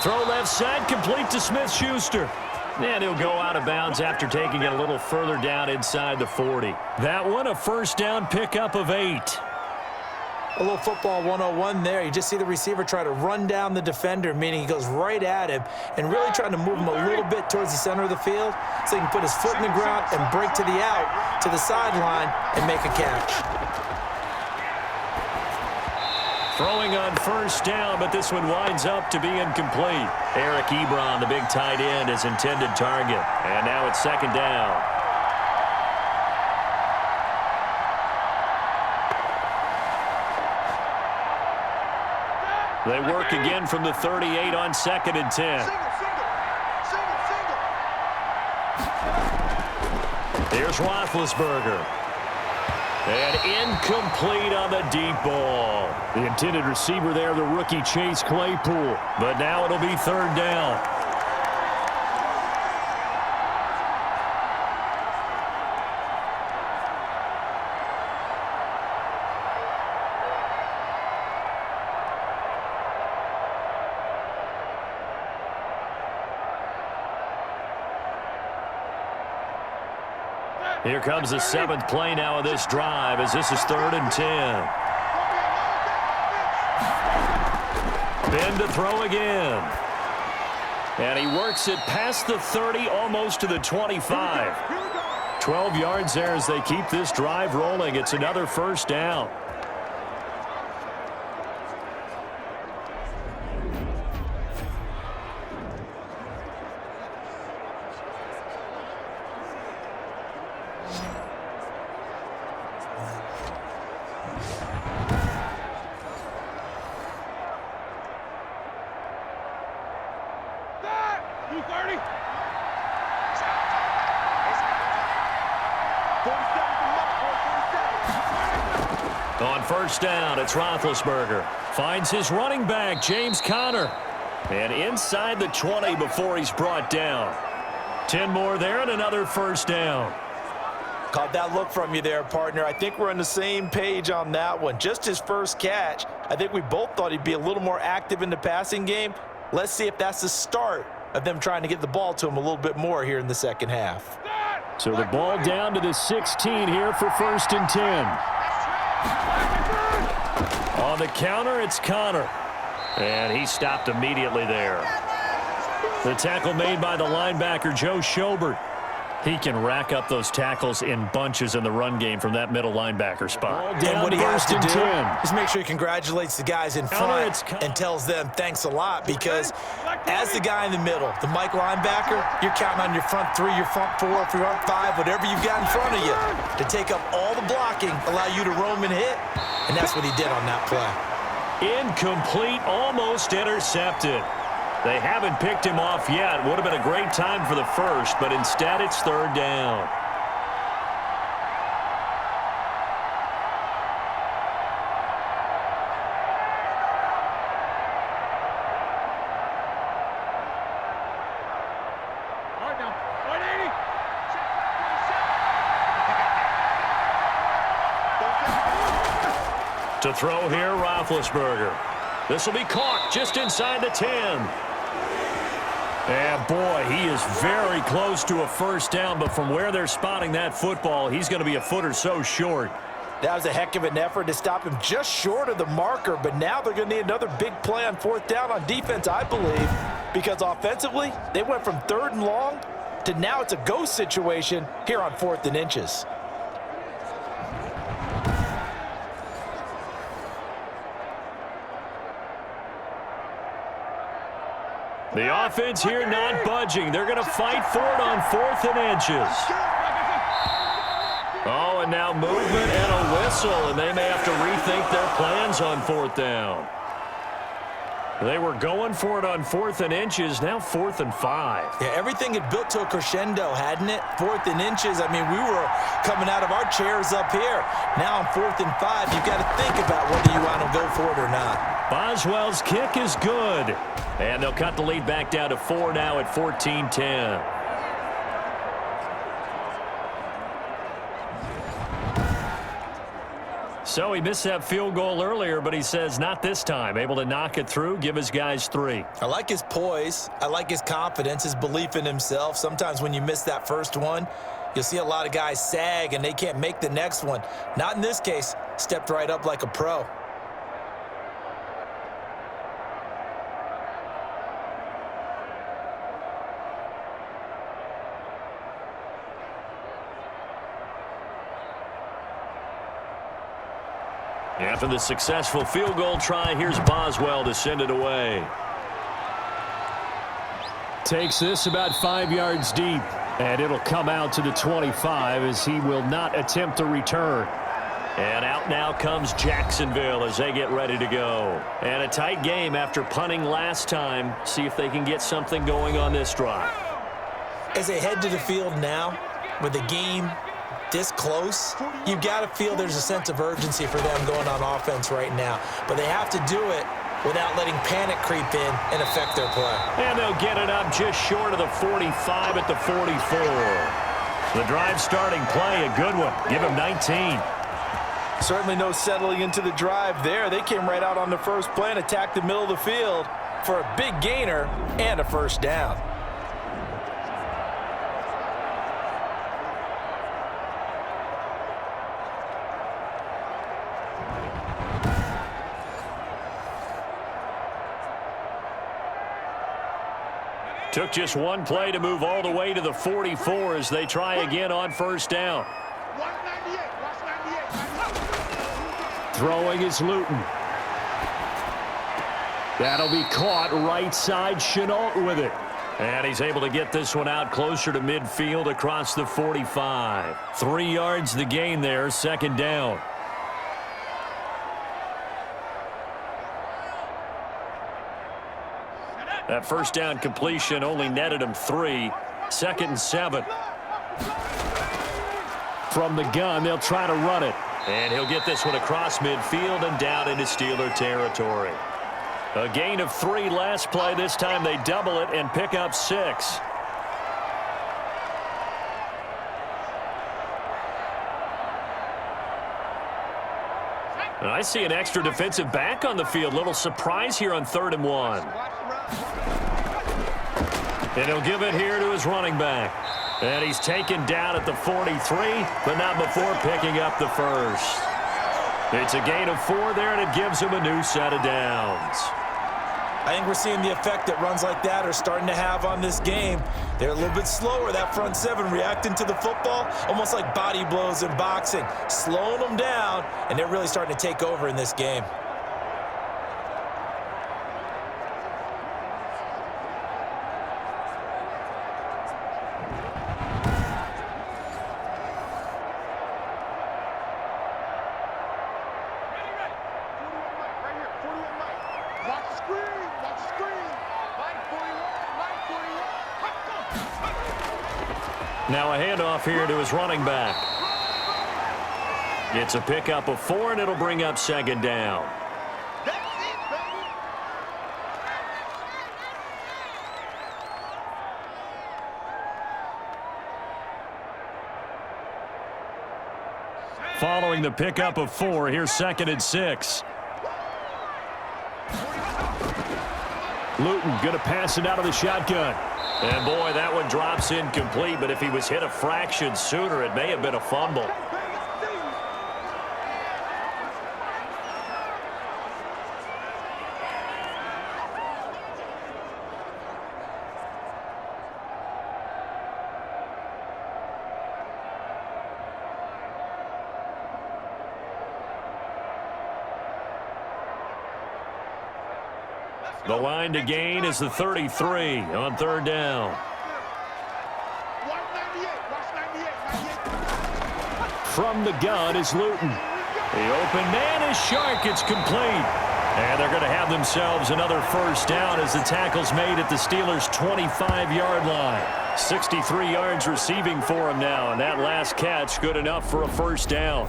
Throw left side, complete to Smith-Schuster. And he'll go out of bounds after taking it a little further down inside the 40. That one, a 1st down pickup of 8. A little football 101 there. You just see the receiver try to run down the defender, meaning he goes right at him and really trying to move him a little bit towards the center of the field so he can put his foot in the ground and break to the out, to the sideline, and make a catch. Throwing on 1st down, but this one winds up to be incomplete. Eric Ebron, the big tight end, his intended target. And now it's 2nd down. They work again from the 38 on 2nd and 10. Here's Roethlisberger. And incomplete on the deep ball. The intended receiver there, the rookie Chase Claypool. But now it'll be 3rd down. Here comes the 7th play now of this drive as this is 3rd and 10. Ben to throw again. And he works it past the 30, almost to the 25. 12 yards there as they keep this drive rolling. It's another 1st down. On 1st down, it's Roethlisberger. Finds his running back, James Conner. And inside the 20 before he's brought down. 10 more there and another 1st down. Caught that look from you there, partner. I think we're on the same page on that one. Just his first catch. I think we both thought he'd be a little more active in the passing game. Let's see if that's the start of them trying to get the ball to him a little bit more here in the 2nd half. So the ball down to the 16 here for 1st and 10. On the counter, it's Connor. And he stopped immediately there. The tackle made by the linebacker, Joe Schobert. He can rack up those tackles in bunches in the run game from that middle linebacker spot. And what he has to do is make sure he congratulates the guys in front and tells them thanks a lot, because as the guy in the middle, the Mike linebacker, you're counting on your front three, your front four, your front five, whatever you've got in front of you to take up all the blocking, allow you to roam and hit, and that's what he did on that play. Incomplete, almost intercepted. They haven't picked him off yet. Would have been a great time for the first, but instead it's 3rd down. To throw here, Roethlisberger. This will be caught just inside the 10. And boy, he is very close to a 1st down, but from where they're spotting that football, he's going to be a foot or so short. That was a heck of an effort to stop him just short of the marker, but now they're going to need another big play on 4th down on defense, I believe, because offensively, they went from 3rd and long to now it's a go situation here on 4th and inches. The offense here not budging. They're going to fight for it on 4th and inches. Oh, and now movement and a whistle, and they may have to rethink their plans on 4th down. They were going for it on 4th and inches, now 4th and 5. Yeah, everything had built to a crescendo, hadn't it? 4th and inches, I mean, we were coming out of our chairs up here. Now on 4th and 5, you've got to think about whether you want to go for it or not. Boswell's kick is good. And they'll cut the lead back down to 4 now at 14-10. So he missed that field goal earlier, but he says not this time. Able to knock it through, give his guys 3. I like his poise. I like his confidence, his belief in himself. Sometimes when you miss that first one, you'll see a lot of guys sag and they can't make the next one. Not in this case. Stepped right up like a pro. After the successful field goal try, here's Boswell to send it away. Takes this about 5 yards deep, and it'll come out to the 25 as he will not attempt to return. And out now comes Jacksonville as they get ready to go. And a tight game after punting last time. See if they can get something going on this drive. As they head to the field now, with the game this close, you've got to feel there's a sense of urgency for them going on offense right now. But they have to do it without letting panic creep in and affect their play. And they'll get it up just short of the 45 at the 44. The drive starting play, a good one. Give him 19. Certainly no settling into the drive there. They came right out on the first play and attacked the middle of the field for a big gainer and a 1st down. Took just one play to move all the way to the 44 as they try again on 1st down. Throwing is Luton. That'll be caught right side. Shoutout with it. And he's able to get this one out closer to midfield across the 45. 3 yards the gain there, 2nd down. That 1st down completion only netted him 3. 2nd and 7. From the gun, they'll try to run it. And he'll get this one across midfield and down into Steeler territory. A gain of 3 last play. This time they double it and pick up 6. And I see an extra defensive back on the field. Little surprise here on 3rd and 1. And he'll give it here to his running back. And he's taken down at the 43, but not before picking up the first. It's a gain of 4 there, and it gives him a new set of downs. I think we're seeing the effect that runs like that are starting to have on this game. They're a little bit slower, that front seven, reacting to the football, almost like body blows in boxing, slowing them down, and they're really starting to take over in this game. Now a handoff here to his running back. It's a pickup of 4, and it'll bring up second down. That's it, baby. Following the pickup of 4, here's 2nd and 6. Luton going to pass it out of the shotgun. And, boy, that one drops incomplete, but if he was hit a fraction sooner, it may have been a fumble. The line to gain is the 33 on 3rd down. From the gun is Luton. The open man is Shark. It's complete. And they're going to have themselves another first down as the tackle's made at the Steelers' 25-yard line. 63 yards receiving for him now, and that last catch good enough for a first down.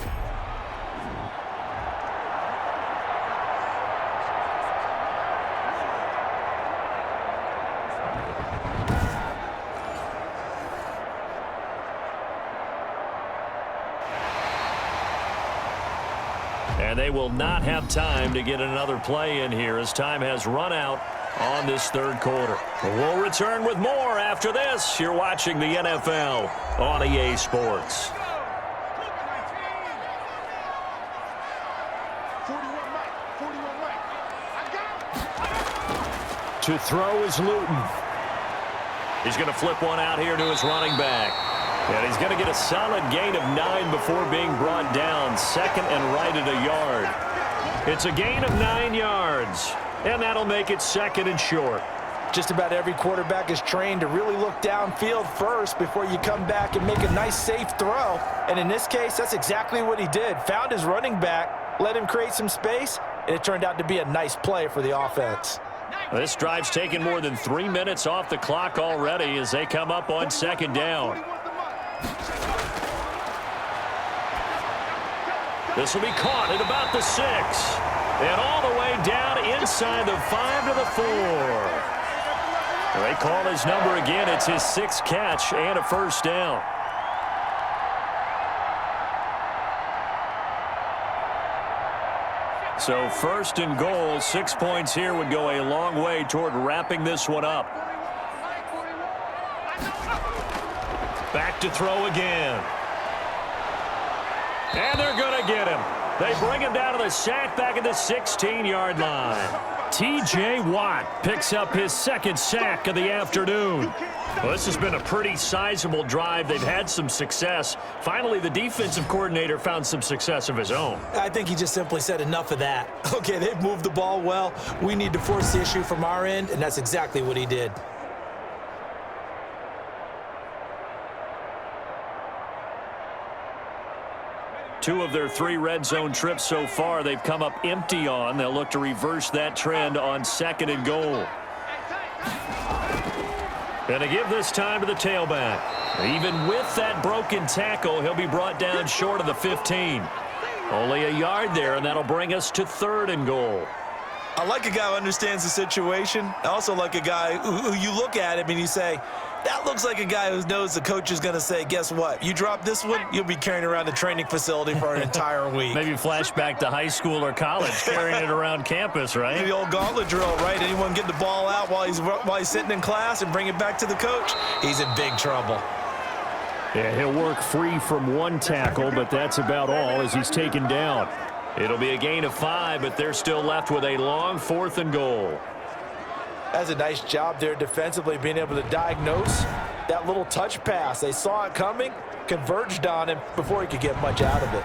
And they will not have time to get another play in here as time has run out on this 3rd quarter. We'll return with more after this. You're watching the NFL on EA Sports. To throw is Luton. He's going to flip one out here to his running back. And he's going to get a solid gain of 9 before being brought down. 2nd and right at a yard. It's a gain of 9 yards. And that'll make it 2nd and short. Just about every quarterback is trained to really look downfield first before you come back and make a nice, safe throw. And in this case, that's exactly what he did. Found his running back, let him create some space, and it turned out to be a nice play for the offense. This drive's taken more than 3 minutes off the clock already as they come up on 2nd down. This will be caught at about the 6. And all the way down inside the 5 to the 4. They call his number again. It's his 6th catch and a first down. So 1st and goal, 6 points here would go a long way toward wrapping this one up. Back to throw again. And they're going to get him. They bring him down to the sack back at the 16-yard line. T.J. Watt picks up his 2nd sack of the afternoon. Well, this has been a pretty sizable drive. They've had some success. Finally, the defensive coordinator found some success of his own. I think he just simply said enough of that. Okay, they've moved the ball well. We need to force the issue from our end, and that's exactly what he did. Two of their 3 red zone trips so far, they've come up empty on. They'll look to reverse that trend on 2nd and goal. And to give this time to the tailback. Even with that broken tackle, he'll be brought down short of the 15. Only a yard there, and that'll bring us to 3rd and goal. I like a guy who understands the situation. I also like a guy who you look at him and you say, that looks like a guy who knows the coach is going to say, guess what? You drop this one, you'll be carrying around the training facility for an entire week. Maybe flashback to high school or college, carrying it around campus, right? The old gauntlet drill, right? Anyone get the ball out while he's sitting in class and bring it back to the coach? He's in big trouble. Yeah, he'll work free from one tackle, but that's about all as he's taken down. It'll be a gain of 5, but they're still left with a long 4th and goal. That's a nice job there defensively, being able to diagnose that little touch pass. They saw it coming, converged on him before he could get much out of it.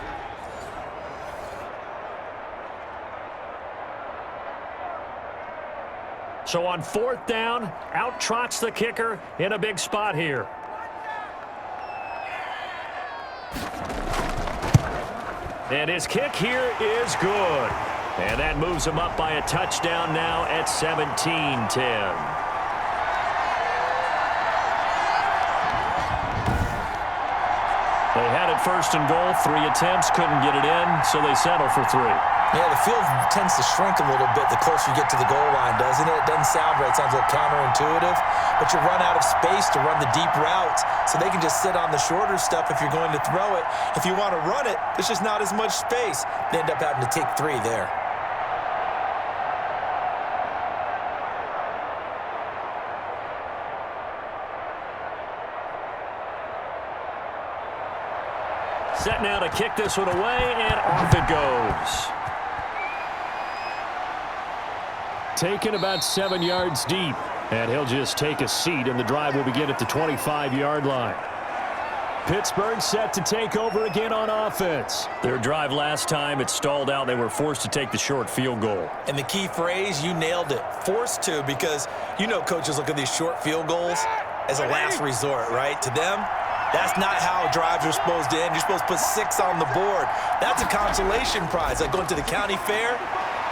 So on 4th down, out trots the kicker in a big spot here. And his kick here is good. And that moves him up by a touchdown now at 17-10. They had it 1st and goal, 3 attempts, couldn't get it in, so they settle for 3. Yeah, the field tends to shrink a little bit the closer you get to the goal line, doesn't it? It doesn't sound right. It sounds a little counterintuitive. But you run out of space to run the deep routes, so they can just sit on the shorter stuff if you're going to throw it. If you want to run it, there's just not as much space. They end up having to take 3 there. Set now to kick this one away, and off it goes. Taken about 7 yards deep, and he'll just take a seat, and the drive will begin at the 25-yard line. Pittsburgh set to take over again on offense. Their drive last time, it stalled out. They were forced to take the short field goal. And the key phrase, you nailed it, forced to, because you know coaches look at these short field goals as a last resort, right? To them, that's not how drives are supposed to end. You're supposed to put 6 on the board. That's a consolation prize, like going to the county fair.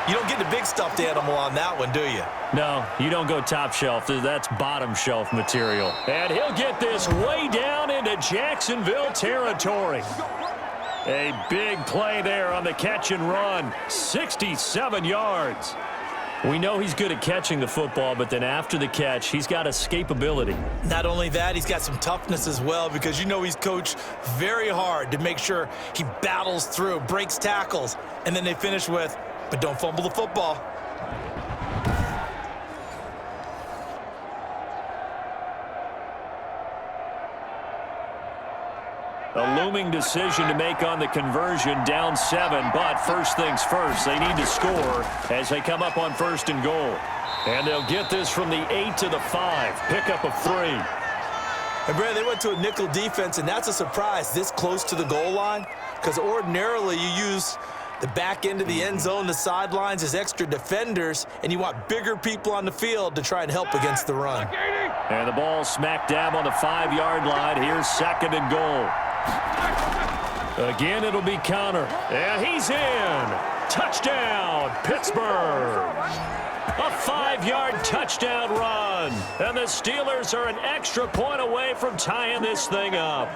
You don't get the big stuffed animal on that one, do you? No, you don't go top shelf. That's bottom shelf material. And he'll get this way down into Jacksonville territory. A big play there on the catch and run. 67 yards. We know he's good at catching the football, but then after the catch, he's got escapability. Not only that, he's got some toughness as well, because you know he's coached very hard to make sure he battles through, breaks tackles, and then they finish with, but don't fumble the football. A looming decision to make on the conversion, down 7, but first things first, they need to score as they come up on 1st and goal. And they'll get this from the 8 to the 5, pickup of 3. And Brad, they went to a nickel defense, and that's a surprise this close to the goal line, because ordinarily you use the back end of the end zone, the sidelines as extra defenders, and you want bigger people on the field to try and help against the run. And the ball smack dab on the 5-yard line. Here's 2nd and goal. Again, it'll be Connor. And he's in. Touchdown, Pittsburgh. A 5-yard touchdown run. And the Steelers are an extra point away from tying this thing up.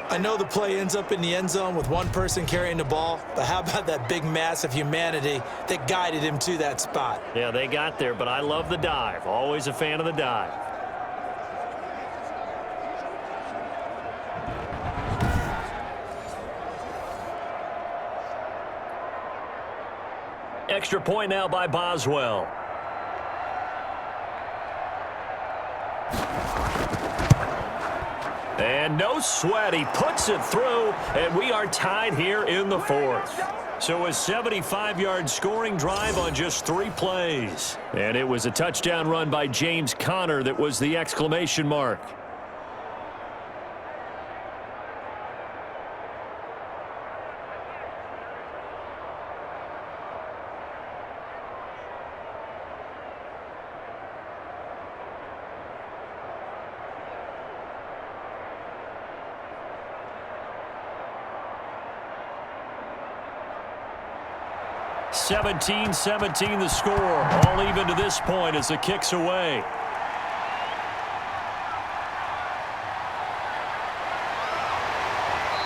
I know the play ends up in the end zone with one person carrying the ball, but how about that big mass of humanity that guided him to that spot? Yeah, they got there, but I love the dive. Always a fan of the dive. Extra point now by Boswell. And no sweat, he puts it through, and we are tied here in the 4th. So a 75-yard scoring drive on just 3 plays. And it was a touchdown run by James Conner that was the exclamation mark. (17-17) the score, all even to this point as the kick's away.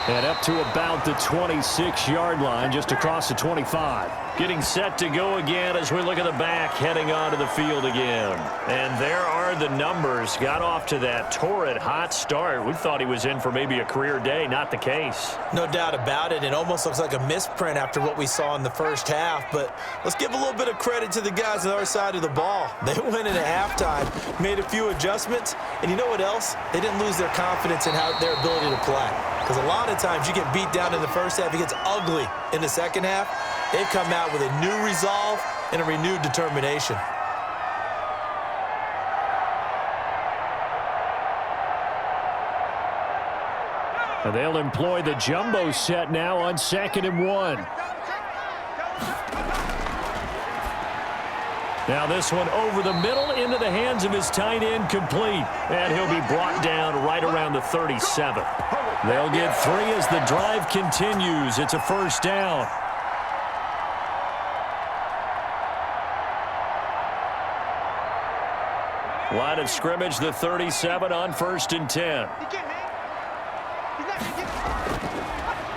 And up to about the 26-yard line, just across the 25. Getting set to go again as we look at the back, heading onto the field again. And there are the numbers. Got off to that torrid hot start. We thought he was in for maybe a career day. Not the case. No doubt about it. It almost looks like a misprint after what we saw in the first half. But let's give a little bit of credit to the guys on the other side of the ball. They went into halftime, made a few adjustments. And you know what else? They didn't lose their confidence in their ability to play. Because a lot of times you get beat down in the first half, it gets ugly in the second half. They've come out with a new resolve and a renewed determination. And they'll employ the jumbo set now on 2nd and 1. Now this one over the middle into the hands of his tight end, complete. And he'll be brought down right around the 37. They'll get 3 as the drive continues. It's a first down. Line of scrimmage, the 37 on 1st and 10.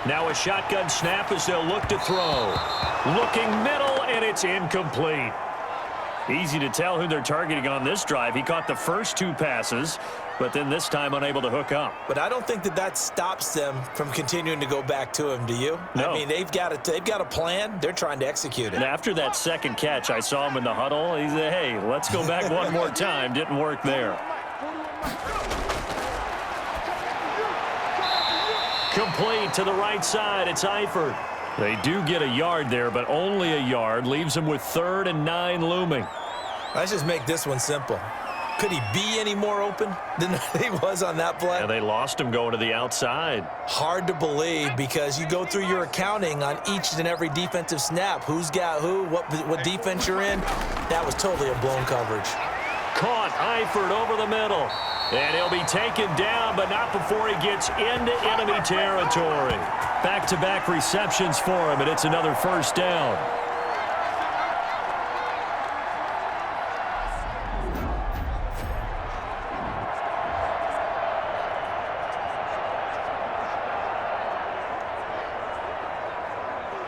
Now a shotgun snap as they'll look to throw. Looking middle, and it's incomplete. Easy to tell who they're targeting on this drive. He caught the first 2 passes, but then this time unable to hook up. But I don't think that stops them from continuing to go back to him, do you? No. I mean, they've got a plan. They're trying to execute it. And after that second catch, I saw him in the huddle. He said, hey, let's go back one more time. Didn't work there. Complete to the right side. It's Eifert. They do get a yard there, but only a yard. Leaves them with 3rd and 9 looming. Let's just make this one simple. Could he be any more open than he was on that play? Yeah, they lost him going to the outside. Hard to believe because you go through your accounting on each and every defensive snap. Who's got who, what defense you're in. That was totally a blown coverage. Caught Eifert over the middle. And he'll be taken down, but not before he gets into enemy territory. Back-to-back receptions for him, and it's another first down.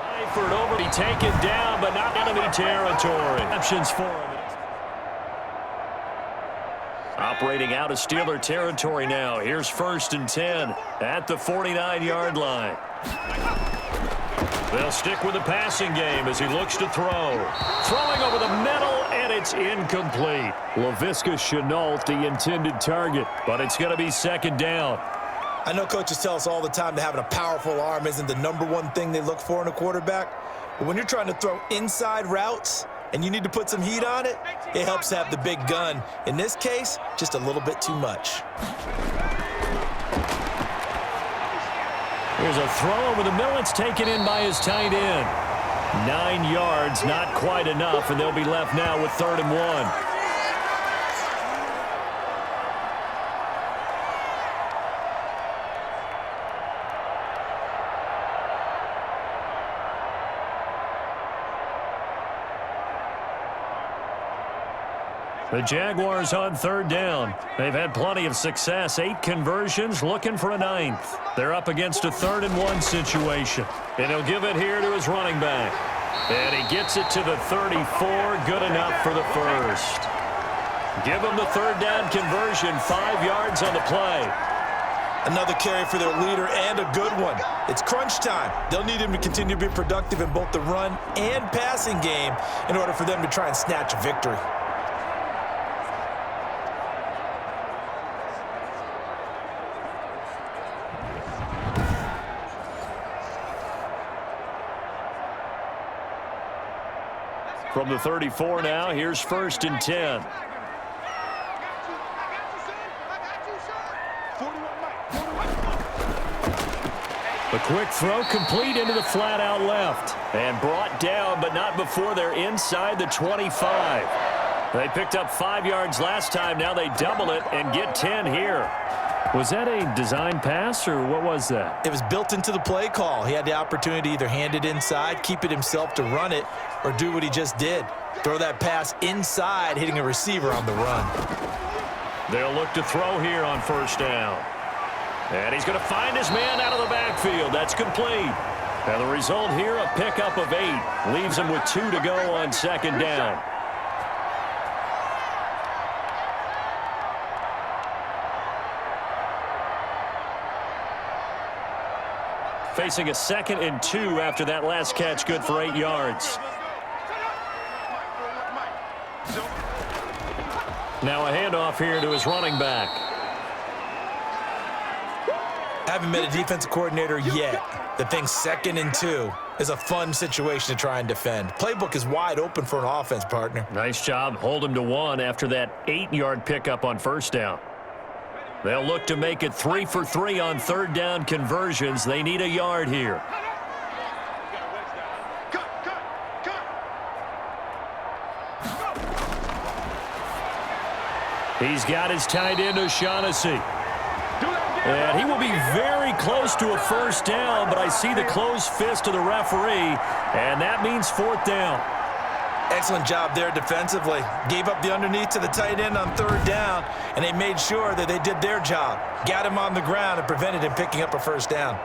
Eifert over, be taken down, but not enemy territory. Receptions for him. Operating out of Steeler territory now. Here's 1st and 10 at the 49-yard line. They'll stick with the passing game as he looks to throw. Throwing over the middle, and it's incomplete. Laviska Shenault, the intended target, but it's going to be 2nd down. I know coaches tell us all the time that having a powerful arm isn't the #1 thing they look for in a quarterback. But when you're trying to throw inside routes and you need to put some heat on it, it helps have the big gun. In this case, just a little bit too much. Here's a throw over the middle. It's taken in by his tight end. 9 yards, not quite enough, and they'll be left now with 3rd and 1. The Jaguars on 3rd down. They've had plenty of success. 8 conversions, looking for a 9th. They're up against a 3rd and 1 situation. And he'll give it here to his running back. And he gets it to the 34. Good enough for the first. Give him the 3rd down conversion. 5 yards on the play. Another carry for their leader and a good one. It's crunch time. They'll need him to continue to be productive in both the run and passing game in order for them to try and snatch a victory. From the 34 now, here's 1st and 10. The quick throw complete into the flat out left. And brought down, but not before they're inside the 25. They picked up 5 yards last time. Now they double it and get 10 here. Was that a design pass, or what was that? It was built into the play call. He had the opportunity to either hand it inside, keep it himself to run it, or do what he just did. Throw that pass inside, hitting a receiver on the run. They'll look to throw here on 1st down. And he's going to find his man out of the backfield. That's complete. And the result here, a pickup of 8. Leaves him with 2 to go on second down. Facing a 2nd and 2 after that last catch, good for 8 yards. Now a handoff here to his running back. Haven't been a defensive coordinator yet. The thing 2nd and 2 is a fun situation to try and defend. Playbook is wide open for an offense, partner. Nice job. Hold him to 1 after that 8-yard pickup on first down. They'll look to make it 3 for 3 on third down conversions. They need a yard here. He's got his tight end, O'Shaughnessy. And he will be very close to a first down, but I see the closed fist of the referee, and that means 4th down. Excellent job there defensively. Gave up the underneath to the tight end on third down, and they made sure that they did their job. Got him on the ground and prevented him picking up a first down.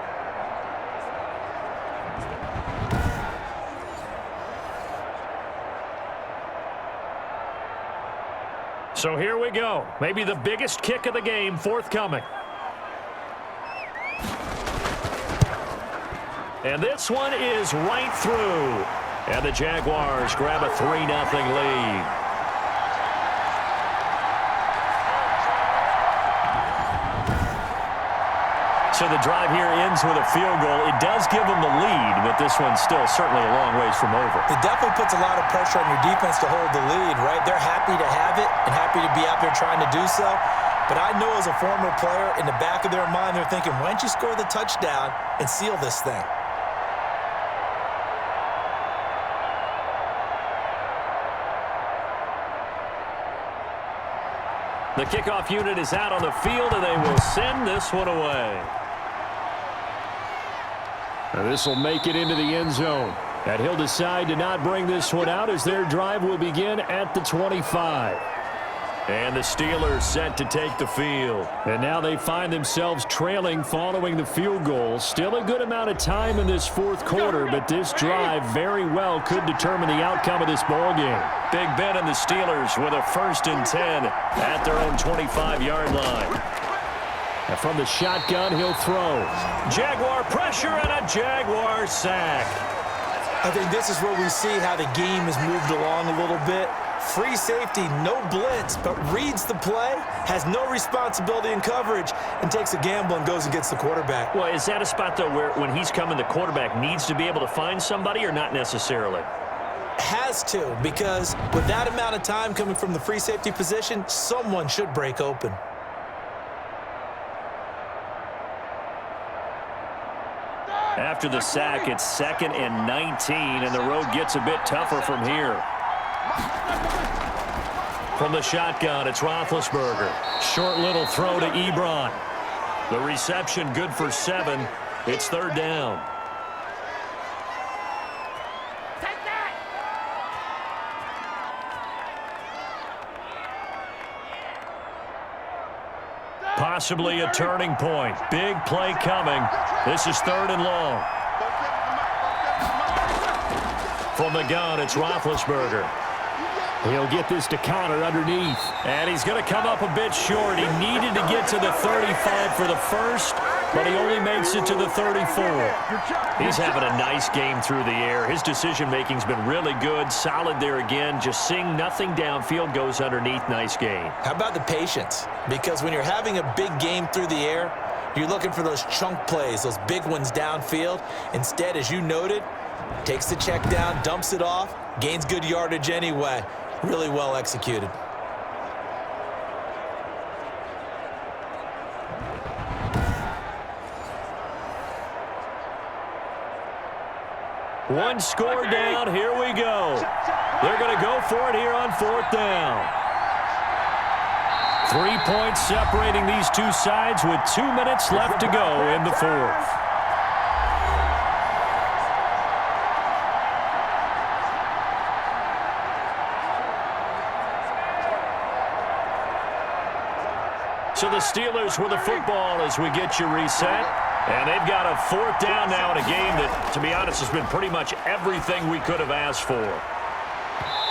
So here we go. Maybe the biggest kick of the game forthcoming. And this one is right through. And the Jaguars grab a 3-0 lead. So the drive here ends with a field goal. It does give them the lead, but this one's still certainly a long ways from over. It definitely puts a lot of pressure on your defense to hold the lead, right? They're happy to have it and happy to be out there trying to do so. But I know as a former player, in the back of their mind, they're thinking, why don't you score the touchdown and seal this thing? The kickoff unit is out on the field, and they will send this one away. Now this will make it into the end zone. And he'll decide to not bring this one out as their drive will begin at the 25. And the Steelers set to take the field. And now they find themselves trailing following the field goal. Still a good amount of time in this fourth quarter, but this drive very well could determine the outcome of this ball game. Big Ben and the Steelers with a 1st and 10 at their own 25-yard line. And from the shotgun, he'll throw. Jaguar pressure and a Jaguar sack. I think this is where we see how the game has moved along a little bit. Free safety, no blitz, but reads the play, has no responsibility in coverage, and takes a gamble and goes and gets the quarterback. Well, is that a spot, though, where when he's coming, the quarterback needs to be able to find somebody or not necessarily? Has to, because with that amount of time coming from the free safety position, someone should break open. After the sack, it's 2nd and 19, and the road gets a bit tougher from here. From the shotgun, it's Roethlisberger. Short little throw to Ebron. The reception good for 7. It's 3rd down. Take that! Possibly a turning point. Big play coming. This is 3rd and long. From the gun, it's Roethlisberger. He'll get this to Connor underneath. And he's going to come up a bit short. He needed to get to the 35 for the first, but he only makes it to the 34. He's having a nice game through the air. His decision-making's been really good. Solid there again. Just seeing nothing downfield, goes underneath. Nice game. How about the patience? Because when you're having a big game through the air, you're looking for those chunk plays, those big ones downfield. Instead, as you noted, takes the check down, dumps it off, gains good yardage anyway. Really well executed. One score down. Here we go. They're going to go for it here on 4th down. 3 points separating these two sides with 2 minutes left to go in the 4th. So the Steelers with the football as we get you reset. And they've got a 4th down now in a game that, to be honest, has been pretty much everything we could have asked for.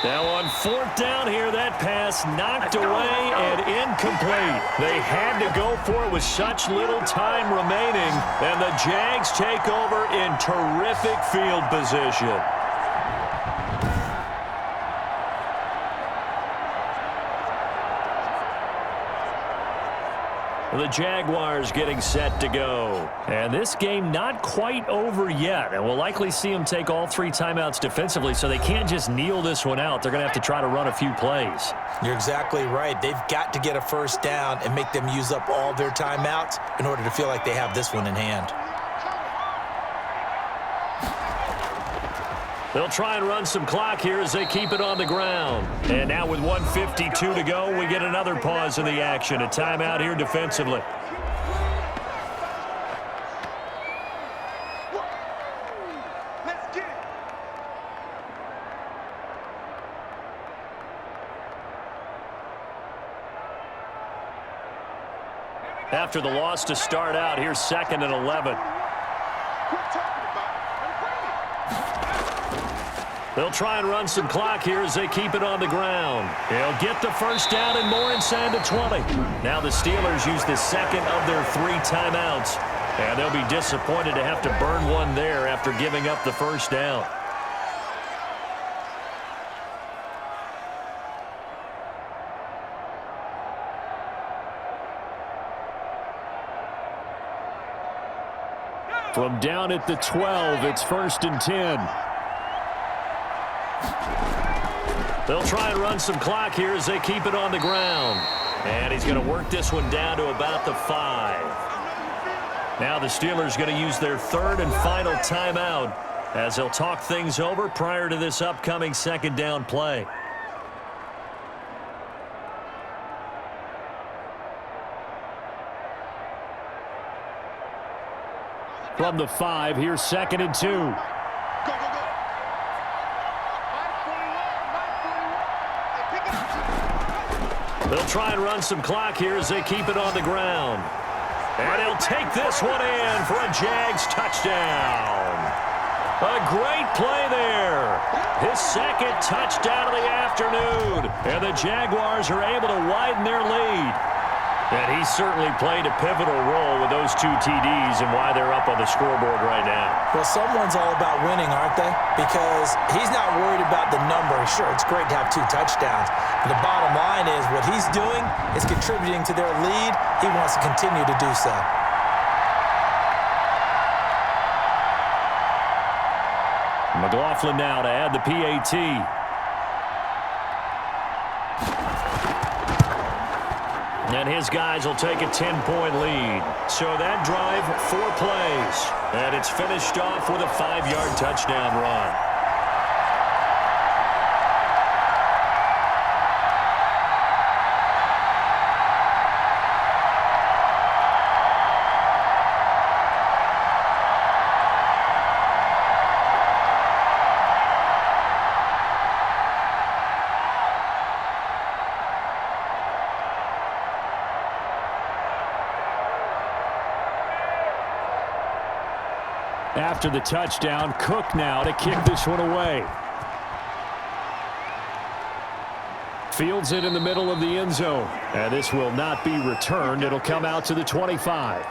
Now on 4th down here, that pass knocked away and incomplete. They had to go for it with such little time remaining, and the Jags take over in terrific field position. The Jaguars getting set to go. And this game not quite over yet. And we'll likely see them take all 3 timeouts defensively, so they can't just kneel this one out. They're going to have to try to run a few plays. You're exactly right. They've got to get a 1st down and make them use up all their timeouts in order to feel like they have this one in hand. They'll try and run some clock here as they keep it on the ground. And now with 1:52 to go, we get another pause in the action. A timeout here defensively. Let's get it. After the loss to start out, here's 2nd and 11. They'll try and run some clock here as they keep it on the ground. They'll get the 1st down and more inside the 20. Now the Steelers use the 2nd of their 3 timeouts. And they'll be disappointed to have to burn one there after giving up the 1st down. From down at the 12, it's 1st and 10. They'll try and run some clock here as they keep it on the ground. And he's going to work this one down to about the 5. Now the Steelers going to use their 3rd and final timeout as they'll talk things over prior to this upcoming 2nd down play. From the 5, here's 2nd and 2. They'll try and run some clock here as they keep it on the ground. And he'll take this one in for a Jags touchdown. A great play there. His 2nd touchdown of the afternoon. And the Jaguars are able to widen their lead. And he certainly played a pivotal role with those 2 TDs and why they're up on the scoreboard right now. Well, someone's all about winning, aren't they? Because he's not worried about the number. Sure, it's great to have 2 touchdowns. But the bottom line is what he's doing is contributing to their lead. He wants to continue to do so. McLaughlin now to add the PAT. And his guys will take a 10-point lead. So that drive, 4 plays. And it's finished off with a 5-yard touchdown run. After the touchdown, Cook now to kick this one away. Fields it in the middle of the end zone. And this will not be returned. It'll come out to the 25.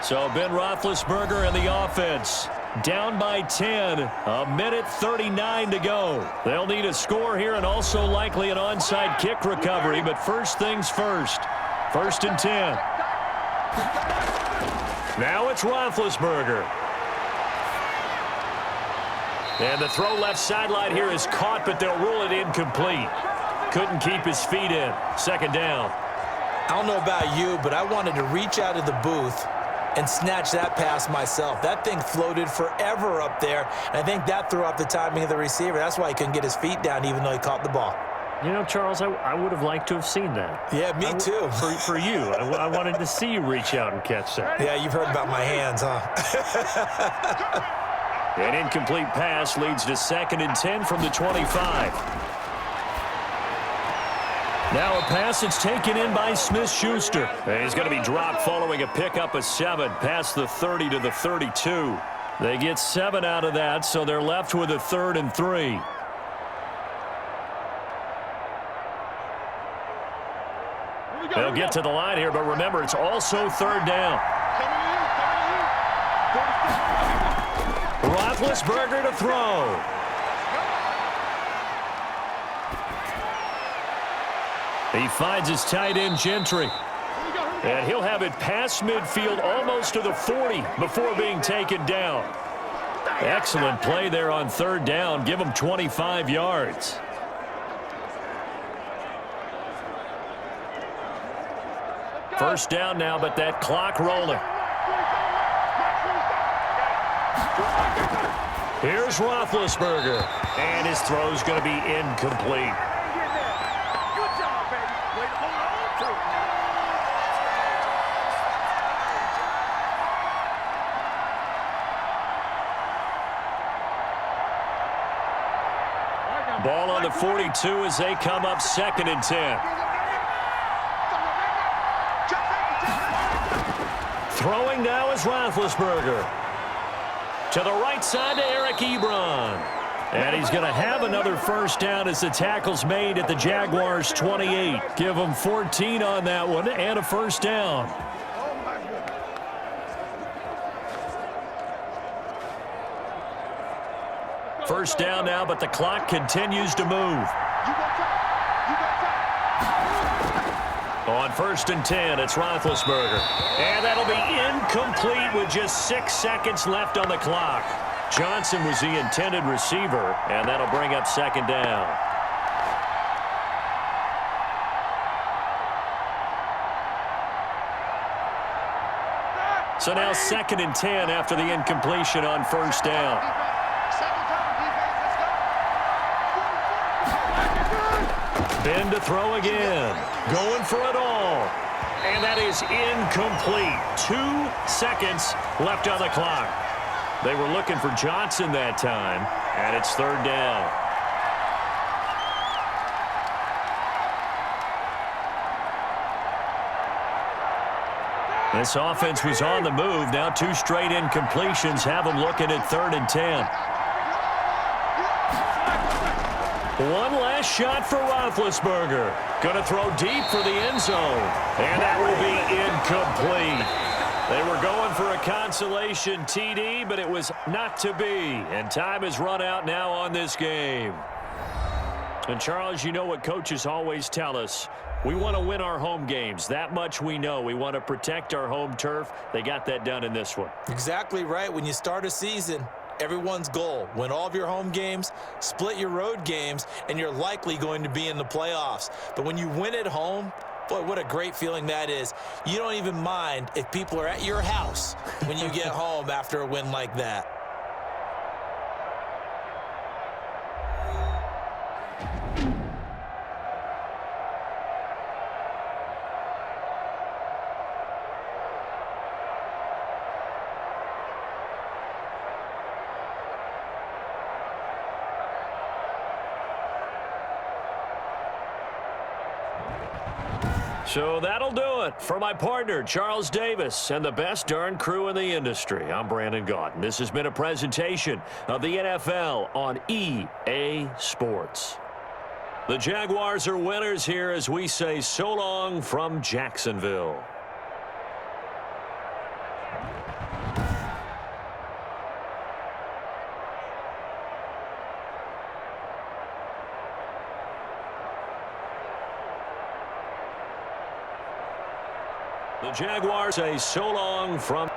So Ben Roethlisberger and the offense down by 10. 1:39 to go. They'll need a score here and also likely an onside kick recovery. But first things first. 1st and 10. Now it's Roethlisberger. And the throw left sideline here is caught, but they'll rule it incomplete. Couldn't keep his feet in. 2nd down. I don't know about you, but I wanted to reach out of the booth and snatch that pass myself. That thing floated forever up there, and I think that threw off the timing of the receiver. That's why he couldn't get his feet down even though he caught the ball. You know, Charles, I would have liked to have seen that. Yeah, me too. For you. I wanted to see you reach out and catch that. Yeah, you've heard about my hands, huh? An incomplete pass leads to 2nd and 10 from the 25. Now a pass that's taken in by Smith-Schuster. And he's going to be dropped following a pickup of 7 past the 30 to the 32. They get 7 out of that, so they're left with a 3rd and 3. They'll get to the line here, but remember, it's also 3rd down. Roethlisberger to throw. He finds his tight end, Gentry. And he'll have it past midfield almost to the 40 before being taken down. Excellent play there on 3rd down. Give him 25 yards. First down now, but that clock rolling. Here's Roethlisberger. And his throw's going to be incomplete. Good job, baby. Way to hold on to it. Ball on the 42 as they come up 2nd and 10. Throwing now is Roethlisberger. To the right side to Eric Ebron. And he's going to have another first down as the tackle's made at the Jaguars' 28. Give them 14 on that one and a first down. First down now, but the clock continues to move. On 1st and 10, it's Roethlisberger. And that'll be incomplete with just 6 seconds left on the clock. Johnson was the intended receiver, and that'll bring up 2nd down. So now 2nd and 10 after the incompletion on 1st down. Ben to throw again. Going for it all. And that is incomplete. 2 seconds left on the clock. They were looking for Johnson that time, and it's 3rd down. This offense was on the move. Now 2 straight incompletions have them looking at 3rd and 10. One last shot for Roethlisberger. Going to throw deep for the end zone. And that will be incomplete. They were going for a consolation TD, but it was not to be. And time has run out now on this game. And Charles, you know what coaches always tell us. We want to win our home games. That much we know. We want to protect our home turf. They got that done in this one. Exactly right. When you start a season, everyone's goal, win all of your home games, split your road games, and you're likely going to be in the playoffs. But when you win at home, boy, what a great feeling that is. You don't even mind if people are at your house when you get home after a win like that. So that'll do it for my partner, Charles Davis, and the best darn crew in the industry. I'm Brandon Gaudin. This has been a presentation of the NFL on EA Sports. The Jaguars are winners here as we say so long from Jacksonville. The Jaguars say so long from